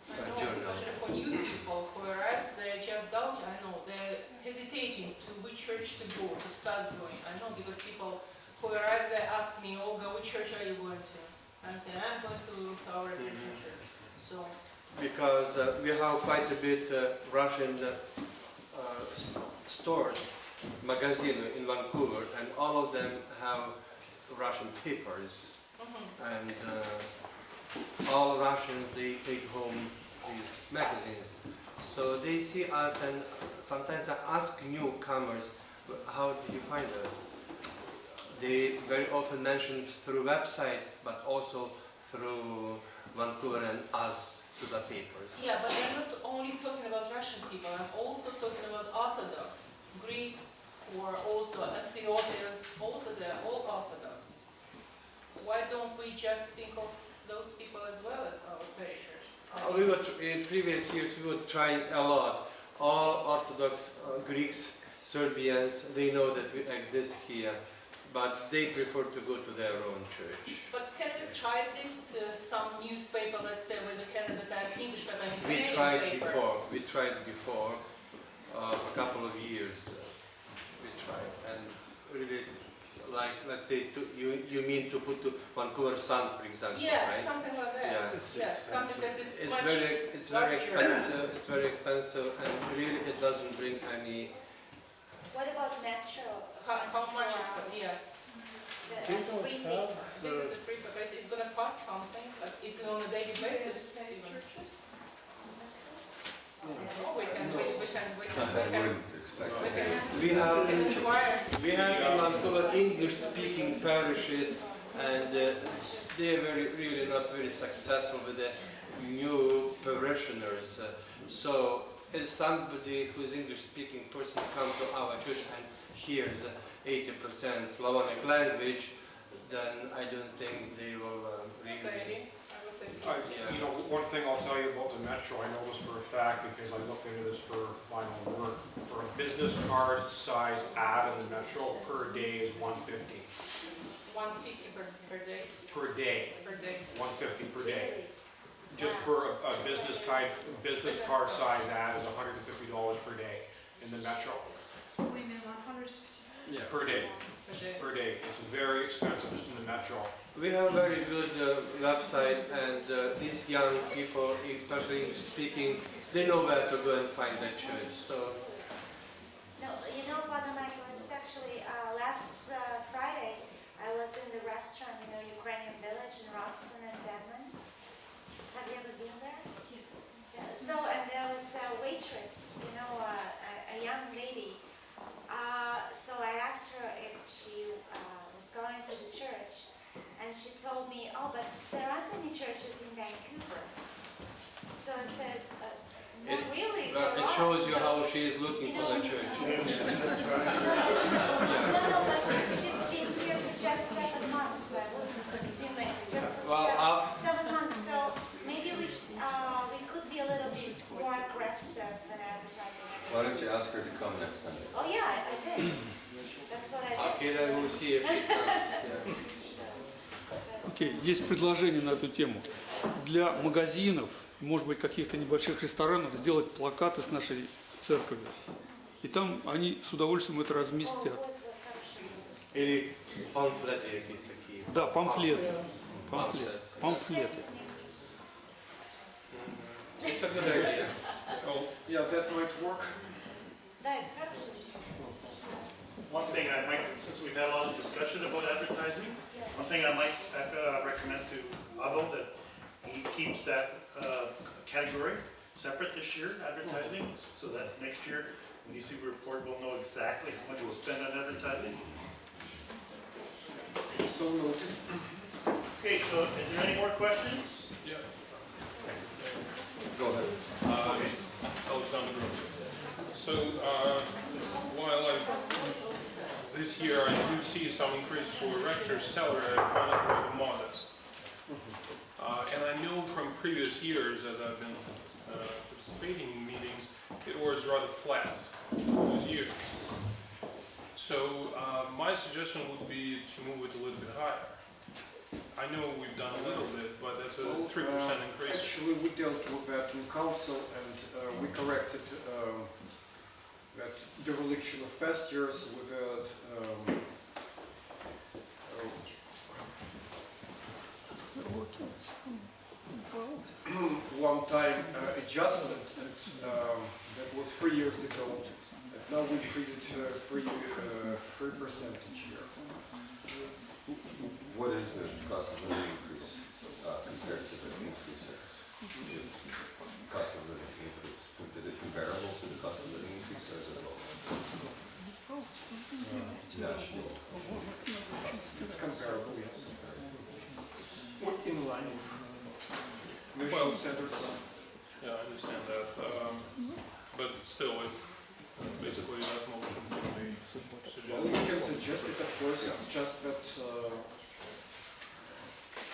I know, journal. especially for new people who arrives, they're just doubting. I know they're hesitating to which church to go, to start going. I know because people who arrive, they ask me, Olga, which church are you going to? I'm saying, I'm going to our residential church. So, Because we have quite a bit Russian stores, magazine in Vancouver, and all of them have Russian papers. And all Russians, they take home these magazines. So they see us, and sometimes I ask newcomers, how did you find us? They very often mention through website, but also through Vancouver and Us to the papers. yeah, but I'm not only talking about Russian people, I'm also talking about Orthodox, Greeks, or also Ethiopians, also they're all Orthodox. Why don't we just think of those people as well as our parishioners? We would, in previous years, we would try a lot. All Orthodox Greeks, Serbians, they know that we exist here, but they prefer to go to their own church. But can we try this to some newspaper, let's say, where we can advertise English, but I mean We Canadian tried paper? before. We tried before, a couple of years. We tried, and really, like, let's say, you mean to put to Vancouver Sun, for example, Yes, right? something like that. Yeah. Yes, something that it's It's much very larger. expensive. It's very expensive, and really, it doesn't bring any. What about Metro? How much it's going yes. The free paper? This is a free paper. It's going to cost something, but it's on a daily basis. We have in Vancouver English-speaking parishes, and they are really not very successful with the new parishioners. So if somebody who is English-speaking person comes to our church and hears 80% Slavonic language, then I don't think they will really. You know, one thing I'll tell you about the Metro, I know this for a fact because I looked into this for my own work. For a business card size ad in the Metro, per day is $150. 150 per day. Per day. Per day. 150 per day. Just for a business card size ad is $150 per day in the Metro. Yeah. per day. Per day. It's very expensive just in the metro. We have a very good website, and these young people, especially English speaking, they know where to go and find their church. So No, you know, Father Michael, it's actually last Friday, I was in the restaurant, you know, Ukrainian Village in Robson and Denman. Have you ever been there? Yes. Yeah, so, and there was a waitress, you know, a young lady. So I asked her if she was going to the church, and she told me, oh, but there aren't any churches in Vancouver. So I said, no, really, there it are. shows you So, how she is looking you for know, the church. No, but she's been here for just 7 months. I wouldn't assume it. Just for Well, 7 months. So maybe we could be a little bit more aggressive in advertising. Why don't you ask her to come next Sunday? Oh yeah, I did. That's what I did. Okay, then we'll see if she comes. Окей, есть предложение на эту тему. Для магазинов, может быть, каких-то небольших ресторанов сделать плакаты с нашей церковью. И там они с удовольствием это разместят. Или памфлеты какие-то такие. Да, памфлеты. Памфлеты. It's a good idea. Oh, yeah, that might work. Да, это хорошо. One thing I might, since we've had a lot of discussion about advertising, one thing I might recommend to Avo that he keeps that category separate this year, advertising, so that next year, when you see the report, we'll know exactly how much we'll spend on advertising. So noted. Okay, so is there any more questions? Yeah. Go ahead. Alexander Gross. So, while this year I do see some increase for rector's salary, I find it rather modest. And I know from previous years, as I've been participating in meetings, it was rather flat those years. So, my suggestion would be to move it a little bit higher. I know we've done a little bit, but that's a 3% increase. Actually, we dealt with that in council, and we corrected that dereliction of past years with a one-time adjustment, and that was 3 years ago. And now we treat it 3% each year. What is the cost of living increase compared to the increase there? Cost of living increase, is it comparable to the cost of living increase or is it low? National. It's comparable, yes. We're in line with national standards. Yeah, I understand that. But still, if basically that motion can be Well, you can suggested. suggest it, of course, it's just that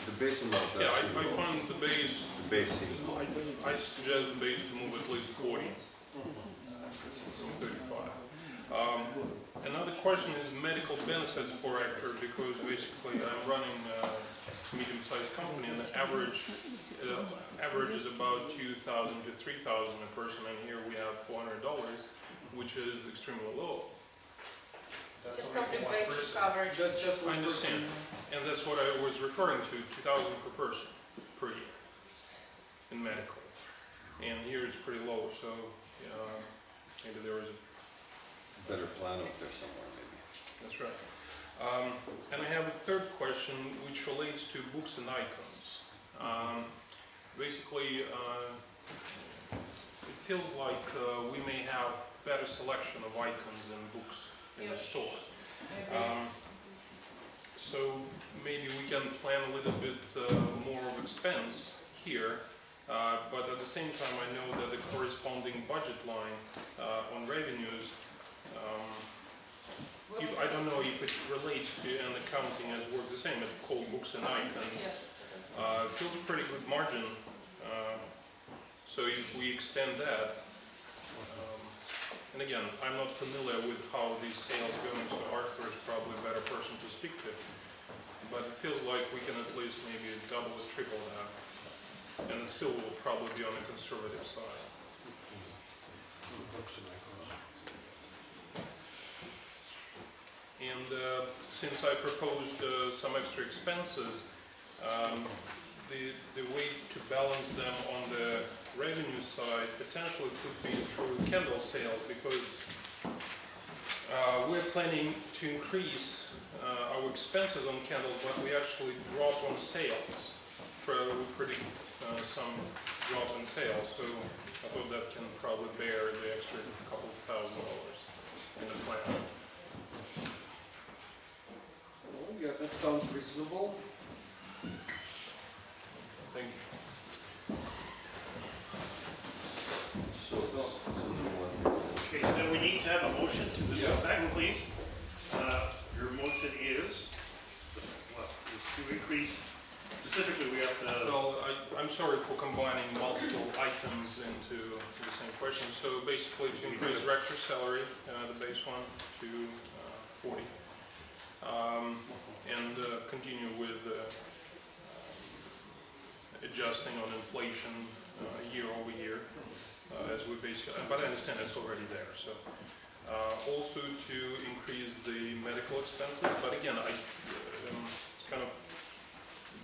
The base amount, Yeah, I that's find the base, the base seems low. I suggest the base to move at least 40 from 35. Another question is medical benefits for actor, because basically I'm running a medium-sized company and the average is about $2,000 to $3,000 a person, and here we have $400, which is extremely low. That's Just only covering for one basic person. coverage. that's just I one understand, person. and that's what I was referring to, 2,000 per person per year in medical. And here it's pretty low, so maybe there is a, Better plan out there somewhere, maybe. that's right. And I have a third question which relates to books and icons. Basically, it feels like we may have better selection of icons and books in the Yes. store. I agree. So maybe we can plan a little bit more of expense here, but at the same time I know that the corresponding budget line on revenues, I don't know if it relates to an accounting as work the same, it's called books and icons. Yes. Feels a pretty good margin, so if we extend that, and again, I'm not familiar with how these sales go, so Arthur is probably a better person to speak to. But it feels like we can at least maybe double or triple that. And it still will probably be on the conservative side. And since I proposed some extra expenses, the way to balance them on the revenue side potentially could be through candle sales, because we're planning to increase our expenses on candles, but we actually drop on sales. We predict some drop in sales, so I thought that can probably bear the extra couple of $1,000 in the plan. Well, yeah, that sounds reasonable. Thank you. Okay, so we need to have a motion to this effect, please. Your motion is, what, is to increase, specifically we have to... Well, I'm sorry for combining multiple items into the same question. So basically to increase rector's salary, the base one, to 40. And continue with adjusting on inflation year over year, as we basically, but I understand it's already there. So also to increase the medical expenses, but again, it's kind of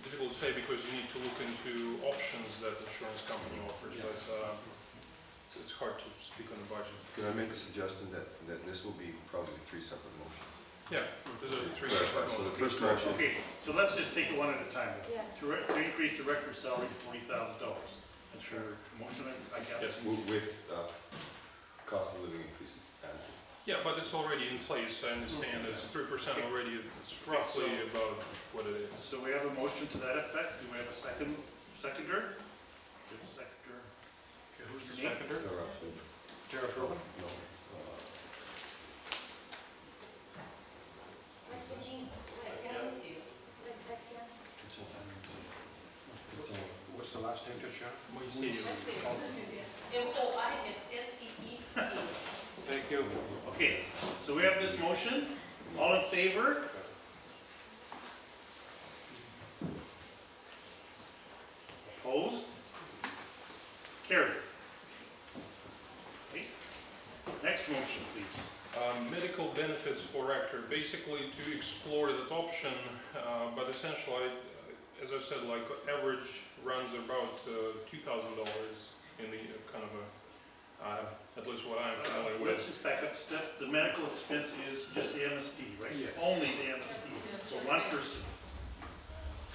difficult to say because you need to look into options that the insurance company offers, but it's hard to speak on the budget. Can I make a suggestion that this will be probably 3 separate motions? Yeah, there's a 3 Clarify. So the first motion, Okay, so let's just take it one at a time. Yes. To increase director's salary to $40,000. That's your motion, I got it. with cost of living increases. Yeah, but it's already in place. I understand it's 3% already. It's roughly about what it is. So we have a motion to that effect. Do we have a seconder? We have a seconder. Okay, who's the Me? seconder? Tara Rubin? No. What's the name? That's yeah. What's the last name, Tatiana? M-O-I-S-S-E-E-E. Thank you. Okay, so we have this motion. All in favor? Opposed? Carried. Okay. Next motion, please. Medical benefits for rector, basically to explore that option, but essentially, as I said, like average runs about $2,000 in the kind of a, at least what I'm familiar Let's with. just back up a step. The medical expense is just the MSP, right? Yes. Only the MSP. So one person.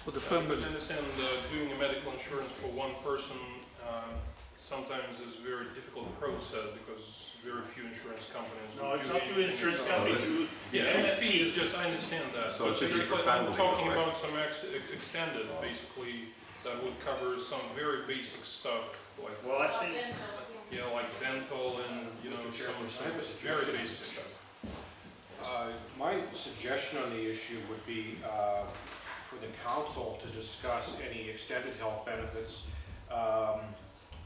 For the Because family. I understand doing a medical insurance for one person sometimes is a very difficult process because very few insurance companies No, will it's do not through anything insurance yourself. company, this- through the Yeah, MSP MSP. is just, I understand that. So it should be for But family, I'm talking right? about some extended, basically, that would cover some very basic stuff, like, Well, I think, you know, like dental and, you know, some I have a very suggestion. basic stuff. My suggestion on the issue would be for the council to discuss any extended health benefits.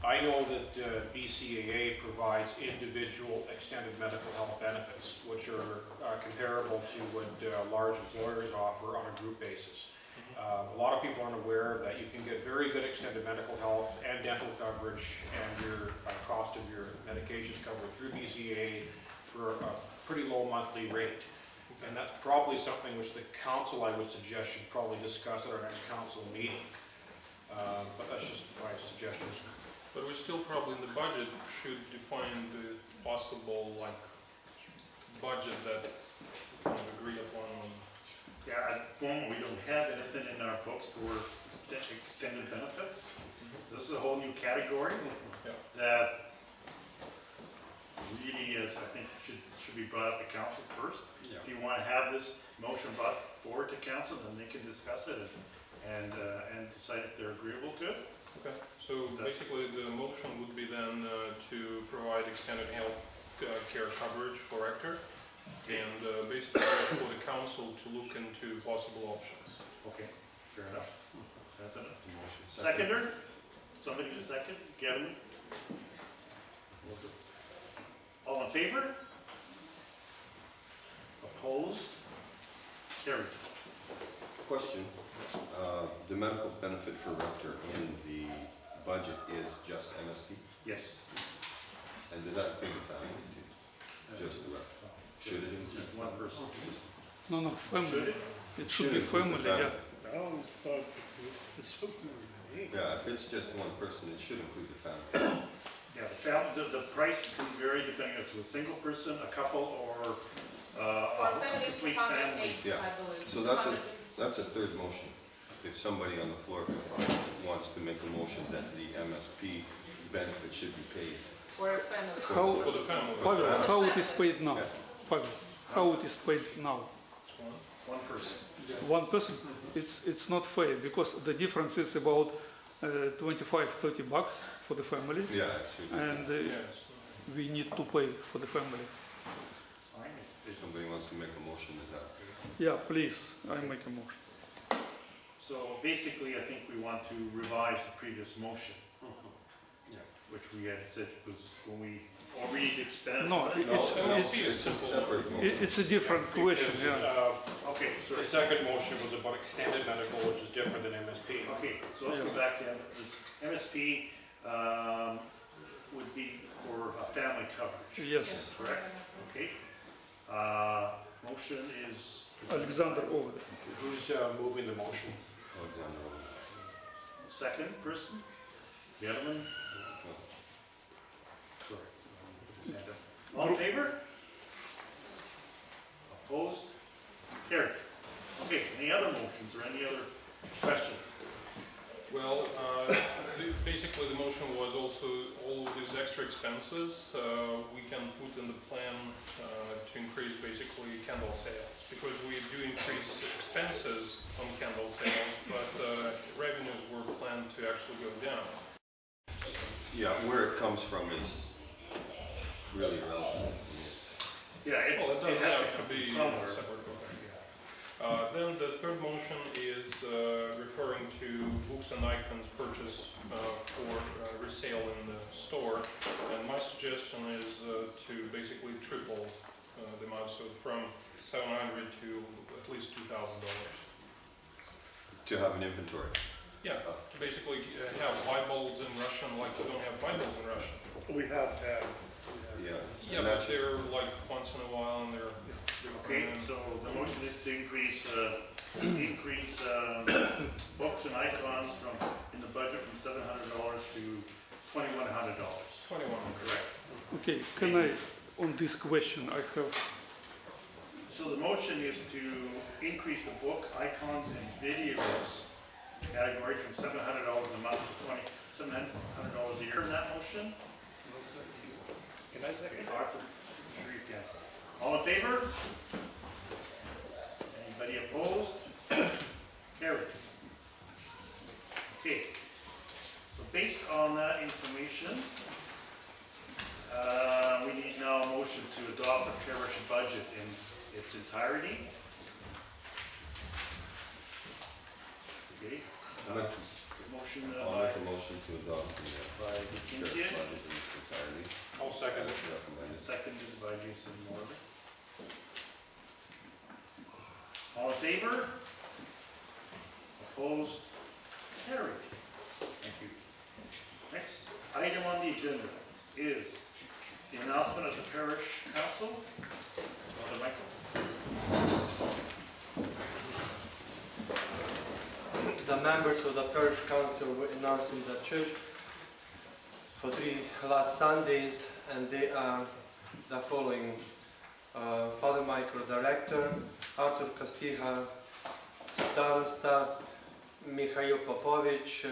I know that BCAA provides individual extended medical health benefits, which are comparable to what large employers offer on a group basis. A lot of people aren't aware that you can get very good extended medical health and dental coverage, and your cost of your medications covered through BCAA for a pretty low monthly rate. And that's probably something which the council, I would suggest, should probably discuss at our next council meeting. But that's just my suggestion. But we still probably in the budget should define the possible, like, budget that we can agree upon. yeah, at the moment, we don't have anything in our books for extended benefits. This is a whole new category Yeah. that really is, I think, should be brought up to council first. If you want to have this motion brought forward to council, then they can discuss it and decide if they're agreeable to it. Okay, so basically the motion would be then to provide extended health care coverage for rector, and basically for the council to look into possible options. Okay, fair enough. Seconder? Somebody to second? Kevin? All in favor? Opposed? Carried. Question, the medical benefit for rector in the budget is just MSP? Yes. And does that include the family too? Just the rector? Should it include? Just one person. No, family. Should it? It should be include the family, yeah. I always thought it's something we made. Yeah, if it's just one person, it should include the family. Yeah, the price can vary depending if it's a single person, a couple, or For a family, complete 208, family. Yeah. I believe. So that's a third motion. If somebody on the floor wants to make a motion that the MSP benefit should be paid. For a family. How, For the family. Pavel, how it is paid now? Pavel, how it is paid now? One person. One person? It's not fair because the difference is about 25-30 bucks for the family, Yeah, it's, and Yes. we need to pay for the family. Fine. if somebody wants to make a motion to that. Yeah, please, I make a motion. So basically, I think we want to revise the previous motion, which we had said was when we already expanded. No, on it. MSP is It's a simple. separate motion. It's a different question, Because, yeah. Okay, The sorry. second motion was about extended medical, which is different than MSP. Okay, so let's go back to this. MSP would be for a family coverage, Yes, correct? Okay. Motion is. Alexander over there. Who's moving the motion? Alexander. Second person? Gentlemen? Sorry. Put his hand up. All in favor? Opposed? Carried. Okay, any other motions or any other questions? Well, basically the motion was also all of these extra expenses we can put in the plan to increase basically candle sales, because we do increase expenses on candle sales, but revenues were planned to actually go down. Yeah, where it comes from is really irrelevant. Yeah, Well, it it doesn't has have to to be be somewhere. separate. Then the third motion is referring to books and icons purchased for resale in the store. And my suggestion is to basically triple the amount, so from $700 to at least $2,000. To have an inventory. Yeah, to basically have Bibles in Russian like we don't have Bibles in Russian. We have had. Yeah. Yeah, And but that's- they're like once in a while and they're... Okay, so the motion is to increase books and icons in the budget from $700 to $2,100. 21, Correct. Okay, can I, on this question, I have, So the motion is to increase the book, icons, and videos category from $700 a month to $700 a year in that motion. Can I second? Arthur, sure you can. All in favor? Anybody opposed? Carried. Okay. So based on that information, we need now a motion to adopt the parish budget in its entirety. Okay. I'll make- Motion I'll by make a motion to adopt the sheriff's McKinsey, budget in its entirety. I'll second it. Recommended. seconded by Jason Morgan. All in favor? Opposed? Carried. Thank you. Next item on the agenda is the announcement of the parish council. Brother Michael. The members of the parish council were announced in the church for 3 last Sundays, and they are the following: Father Michael, Director; Artur Kastija, Starosta; Mikhail Popovich,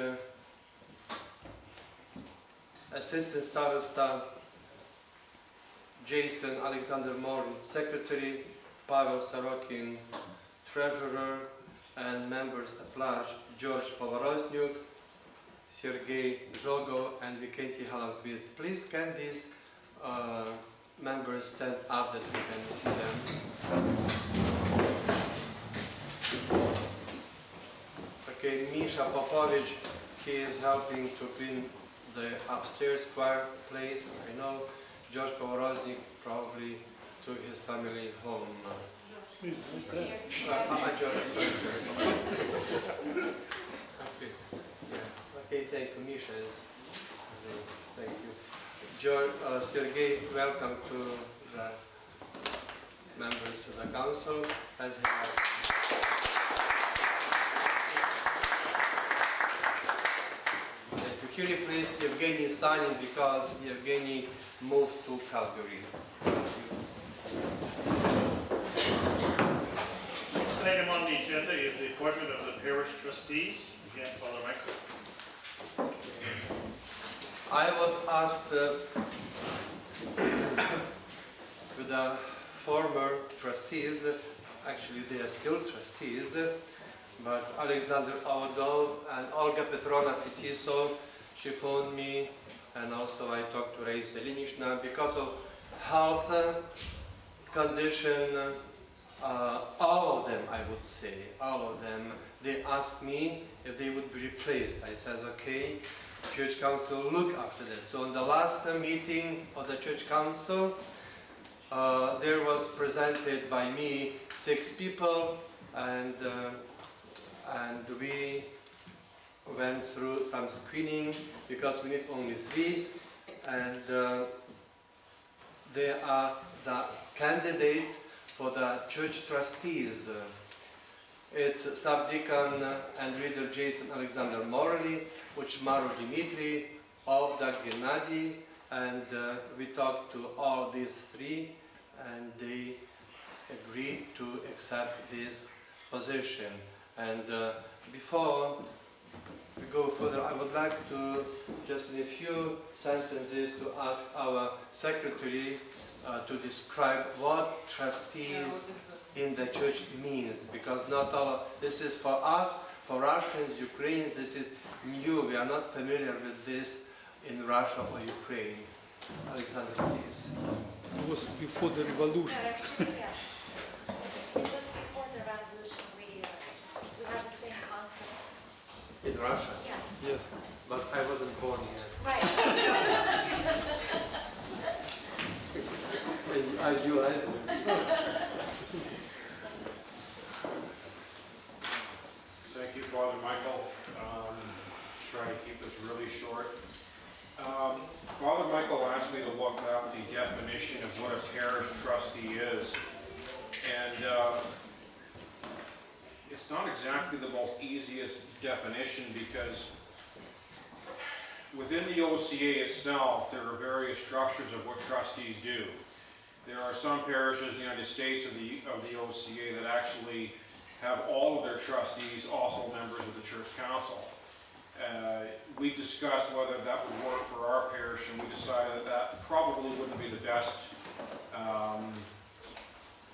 Assistant Starosta; Jason Alexander Moore, Secretary; Pavel Sorokin, Treasurer; and members at large: George Povoroznyuk, Sergei Drogo, and Vikenti Halanquist. Please can these members stand up that we can see them? Okay, Misha Popovich, he is helping to clean the upstairs fireplace, I know. George Povoroznyk probably to his family home. Please, George, sorry. Okay. Yeah. Okay, thank you, Misha. Thank you. George, Sergei, welcome to the members of the council, as he has. Could you please Evgeny signing because Evgeny moved to Calgary. Next item on the agenda is the appointment of the parish trustees. Again, Father Michael. I was asked with the former trustees, actually they are still trustees, but Alexander Avodov and Olga Petrovna Fetisov, she phoned me, and also I talked to Ray Selinishna because of health condition. All of them, I would say, all of them, they asked me if they would be replaced. I said, okay, church council look after that. So in the last meeting of the church council, there was presented by me 6 people, and we went through some screening because we need only 3, and they are the candidates for the church trustees. It's subdeacon and reader Jason Alexander Morley, Uchmaru Dimitri, Ovdak Gennady, and we talked to all these 3, and they agreed to accept this position. And before we go further, I would like to, just in a few sentences, to ask our secretary to describe what trustees in the church means, because not all, this is for us, for Russians, Ukrainians, this is new. We are not familiar with this in Russia or Ukraine. Alexander, please. It was before the revolution. No, actually, yes. It was before the revolution. We had the same concept. In Russia? Yeah. Yes. But I wasn't born yet. Right. I do. Thank you, Father Michael. Try to keep this really short. Father Michael asked me to look up the definition of what a parish trustee is. And it's not exactly the most easiest definition because within the OCA itself, there are various structures of what trustees do. There are some parishes in the United States of the OCA that actually have all of their trustees also members of the church council. We discussed whether that would work for our parish, and we decided that that probably wouldn't be the best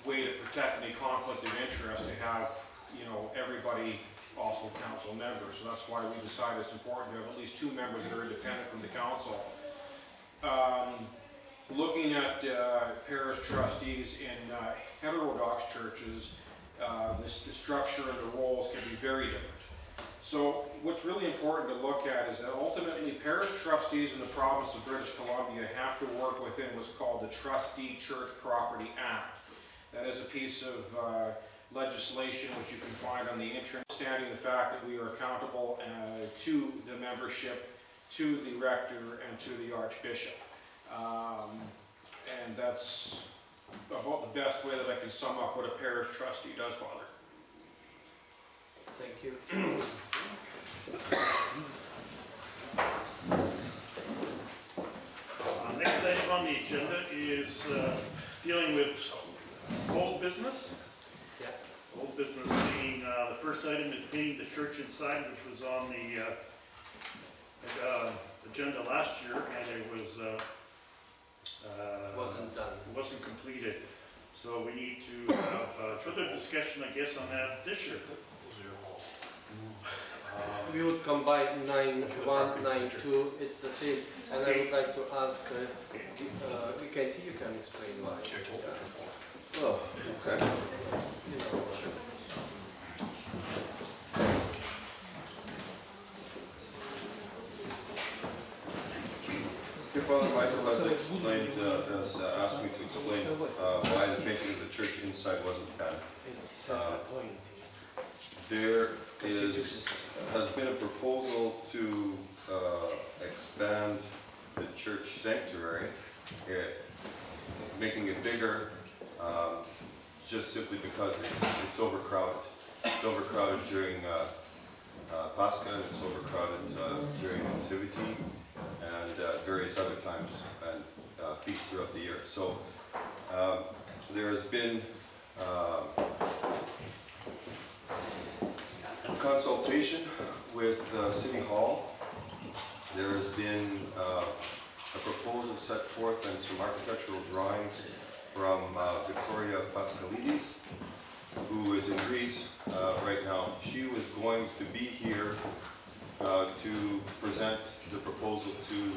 way to protect any conflict of interest to have, you know, everybody also council members. So that's why we decided it's important to have at least 2 members that are independent from the council. Looking at parish trustees in heterodox churches, the structure and the roles can be very different. So what's really important to look at is that ultimately parish trustees in the province of British Columbia have to work within what's called the Trustee Church Property Act. That is a piece of legislation which you can find on the internet, standing the fact that we are accountable to the membership, to the rector, and to the archbishop. And that's about the best way that I can sum up what a parish trustee does, Father. Thank you. Next item on the agenda is dealing with old business. Yeah. Old business being, the first item is painting the church inside, which was on the agenda last year, and it was wasn't completed. So we need to have further discussion, I guess, on that this year. We would combine 9.1, 9.2, it's the same. And I would like to ask, you can explain why. Oh, okay. Father Michael has explained, has asked me to explain why the painting of the church inside wasn't done. There has been a proposal to expand the church sanctuary, making it bigger, just simply because it's overcrowded. It's overcrowded during Pascha, and it's overcrowded during Nativity and various other times and feasts throughout the year. So there has been consultation with City Hall. There has been a proposal set forth and some architectural drawings from Victoria Pascalidis, who is in Greece right now. She was going to be here to present the proposal to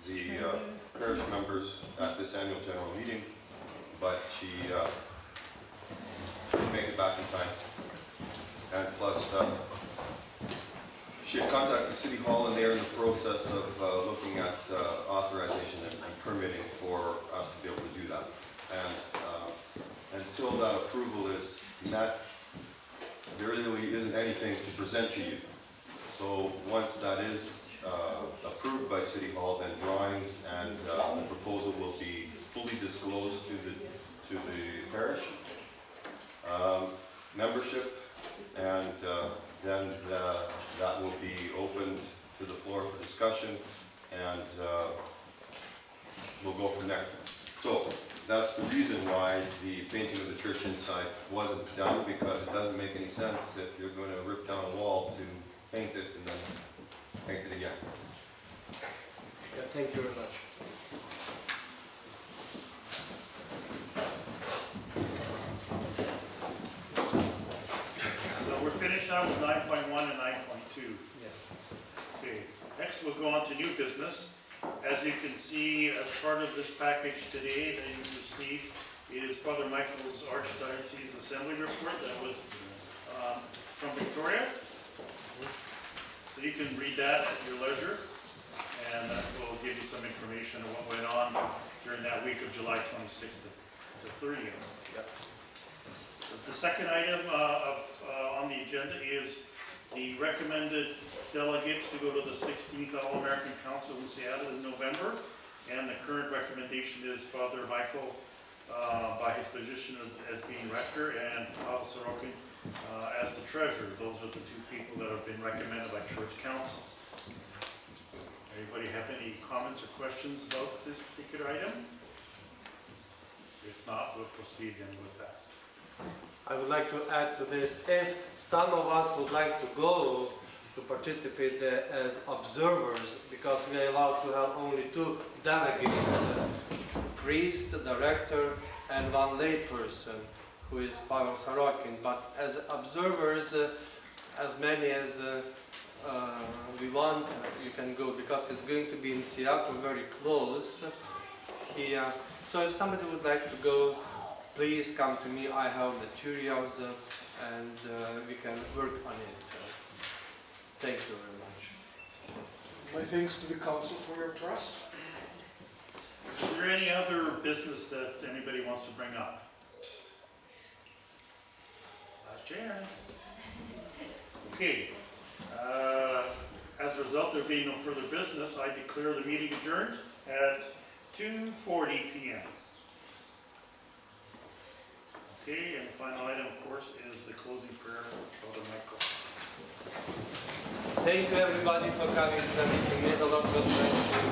the parish members at this annual general meeting, but she didn't make it back in time. And plus, she had contacted City Hall, and they're in the process of looking at authorization and permitting for us to be able to do that. And until that approval is met, there really isn't anything to present to you. So once that is approved by City Hall, then drawings and the proposal will be fully disclosed to the parish membership, and then that will be opened to the floor for discussion, and we'll go from there. So that's the reason why the painting of the church inside wasn't done, because it doesn't make any sense if you're going to rip down a wall to paint it and then paint it again. Yeah, thank you very much. So we're finished now with 9.1 and 9.2. Yes. Okay, next we'll go on to new business. As you can see, as part of this package today that you received is Father Michael's Archdiocese Assembly report that was from Victoria. So you can read that at your leisure, and that will give you some information on what went on during that week of July 26th to 30th. The second item on the agenda is the recommended delegates to go to the 16th All-American Council in Seattle in November, and the current recommendation is Father Michael by his position as being rector, and Pavel Sorokin as the treasurer. Those are the two people that have been recommended by Church Council. Anybody have any comments or questions about this particular item? If not, we'll proceed then with that. I would like to add to this, if some of us would like to go to participate there as observers, because we are allowed to have only 2 delegates, a priest, a director, and 1 lay person, who is Pavel Sorokin. But as observers, as many as we want, you can go, because it's going to be in Seattle, very close here. So if somebody would like to go, please come to me. I have materials and we can work on it. Thank you very much. My thanks to the council for your trust. Is there any other business that anybody wants to bring up? Last chance. Okay. As a result, there being no further business, I declare the meeting adjourned at 2:40 p.m. Okay, and the final item, of course, is the closing prayer of Father Michael. Thank you everybody for coming to the meeting. May the Lord God bless you.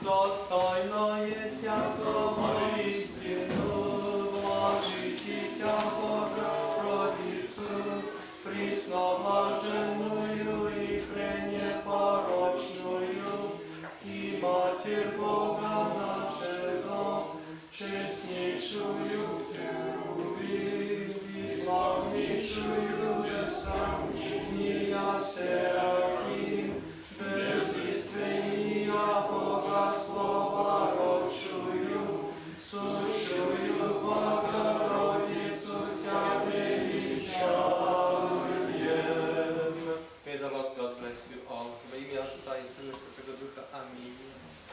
Dostojno jest jako istinu włożyć Cię Boga w rodzicu, prisno blażen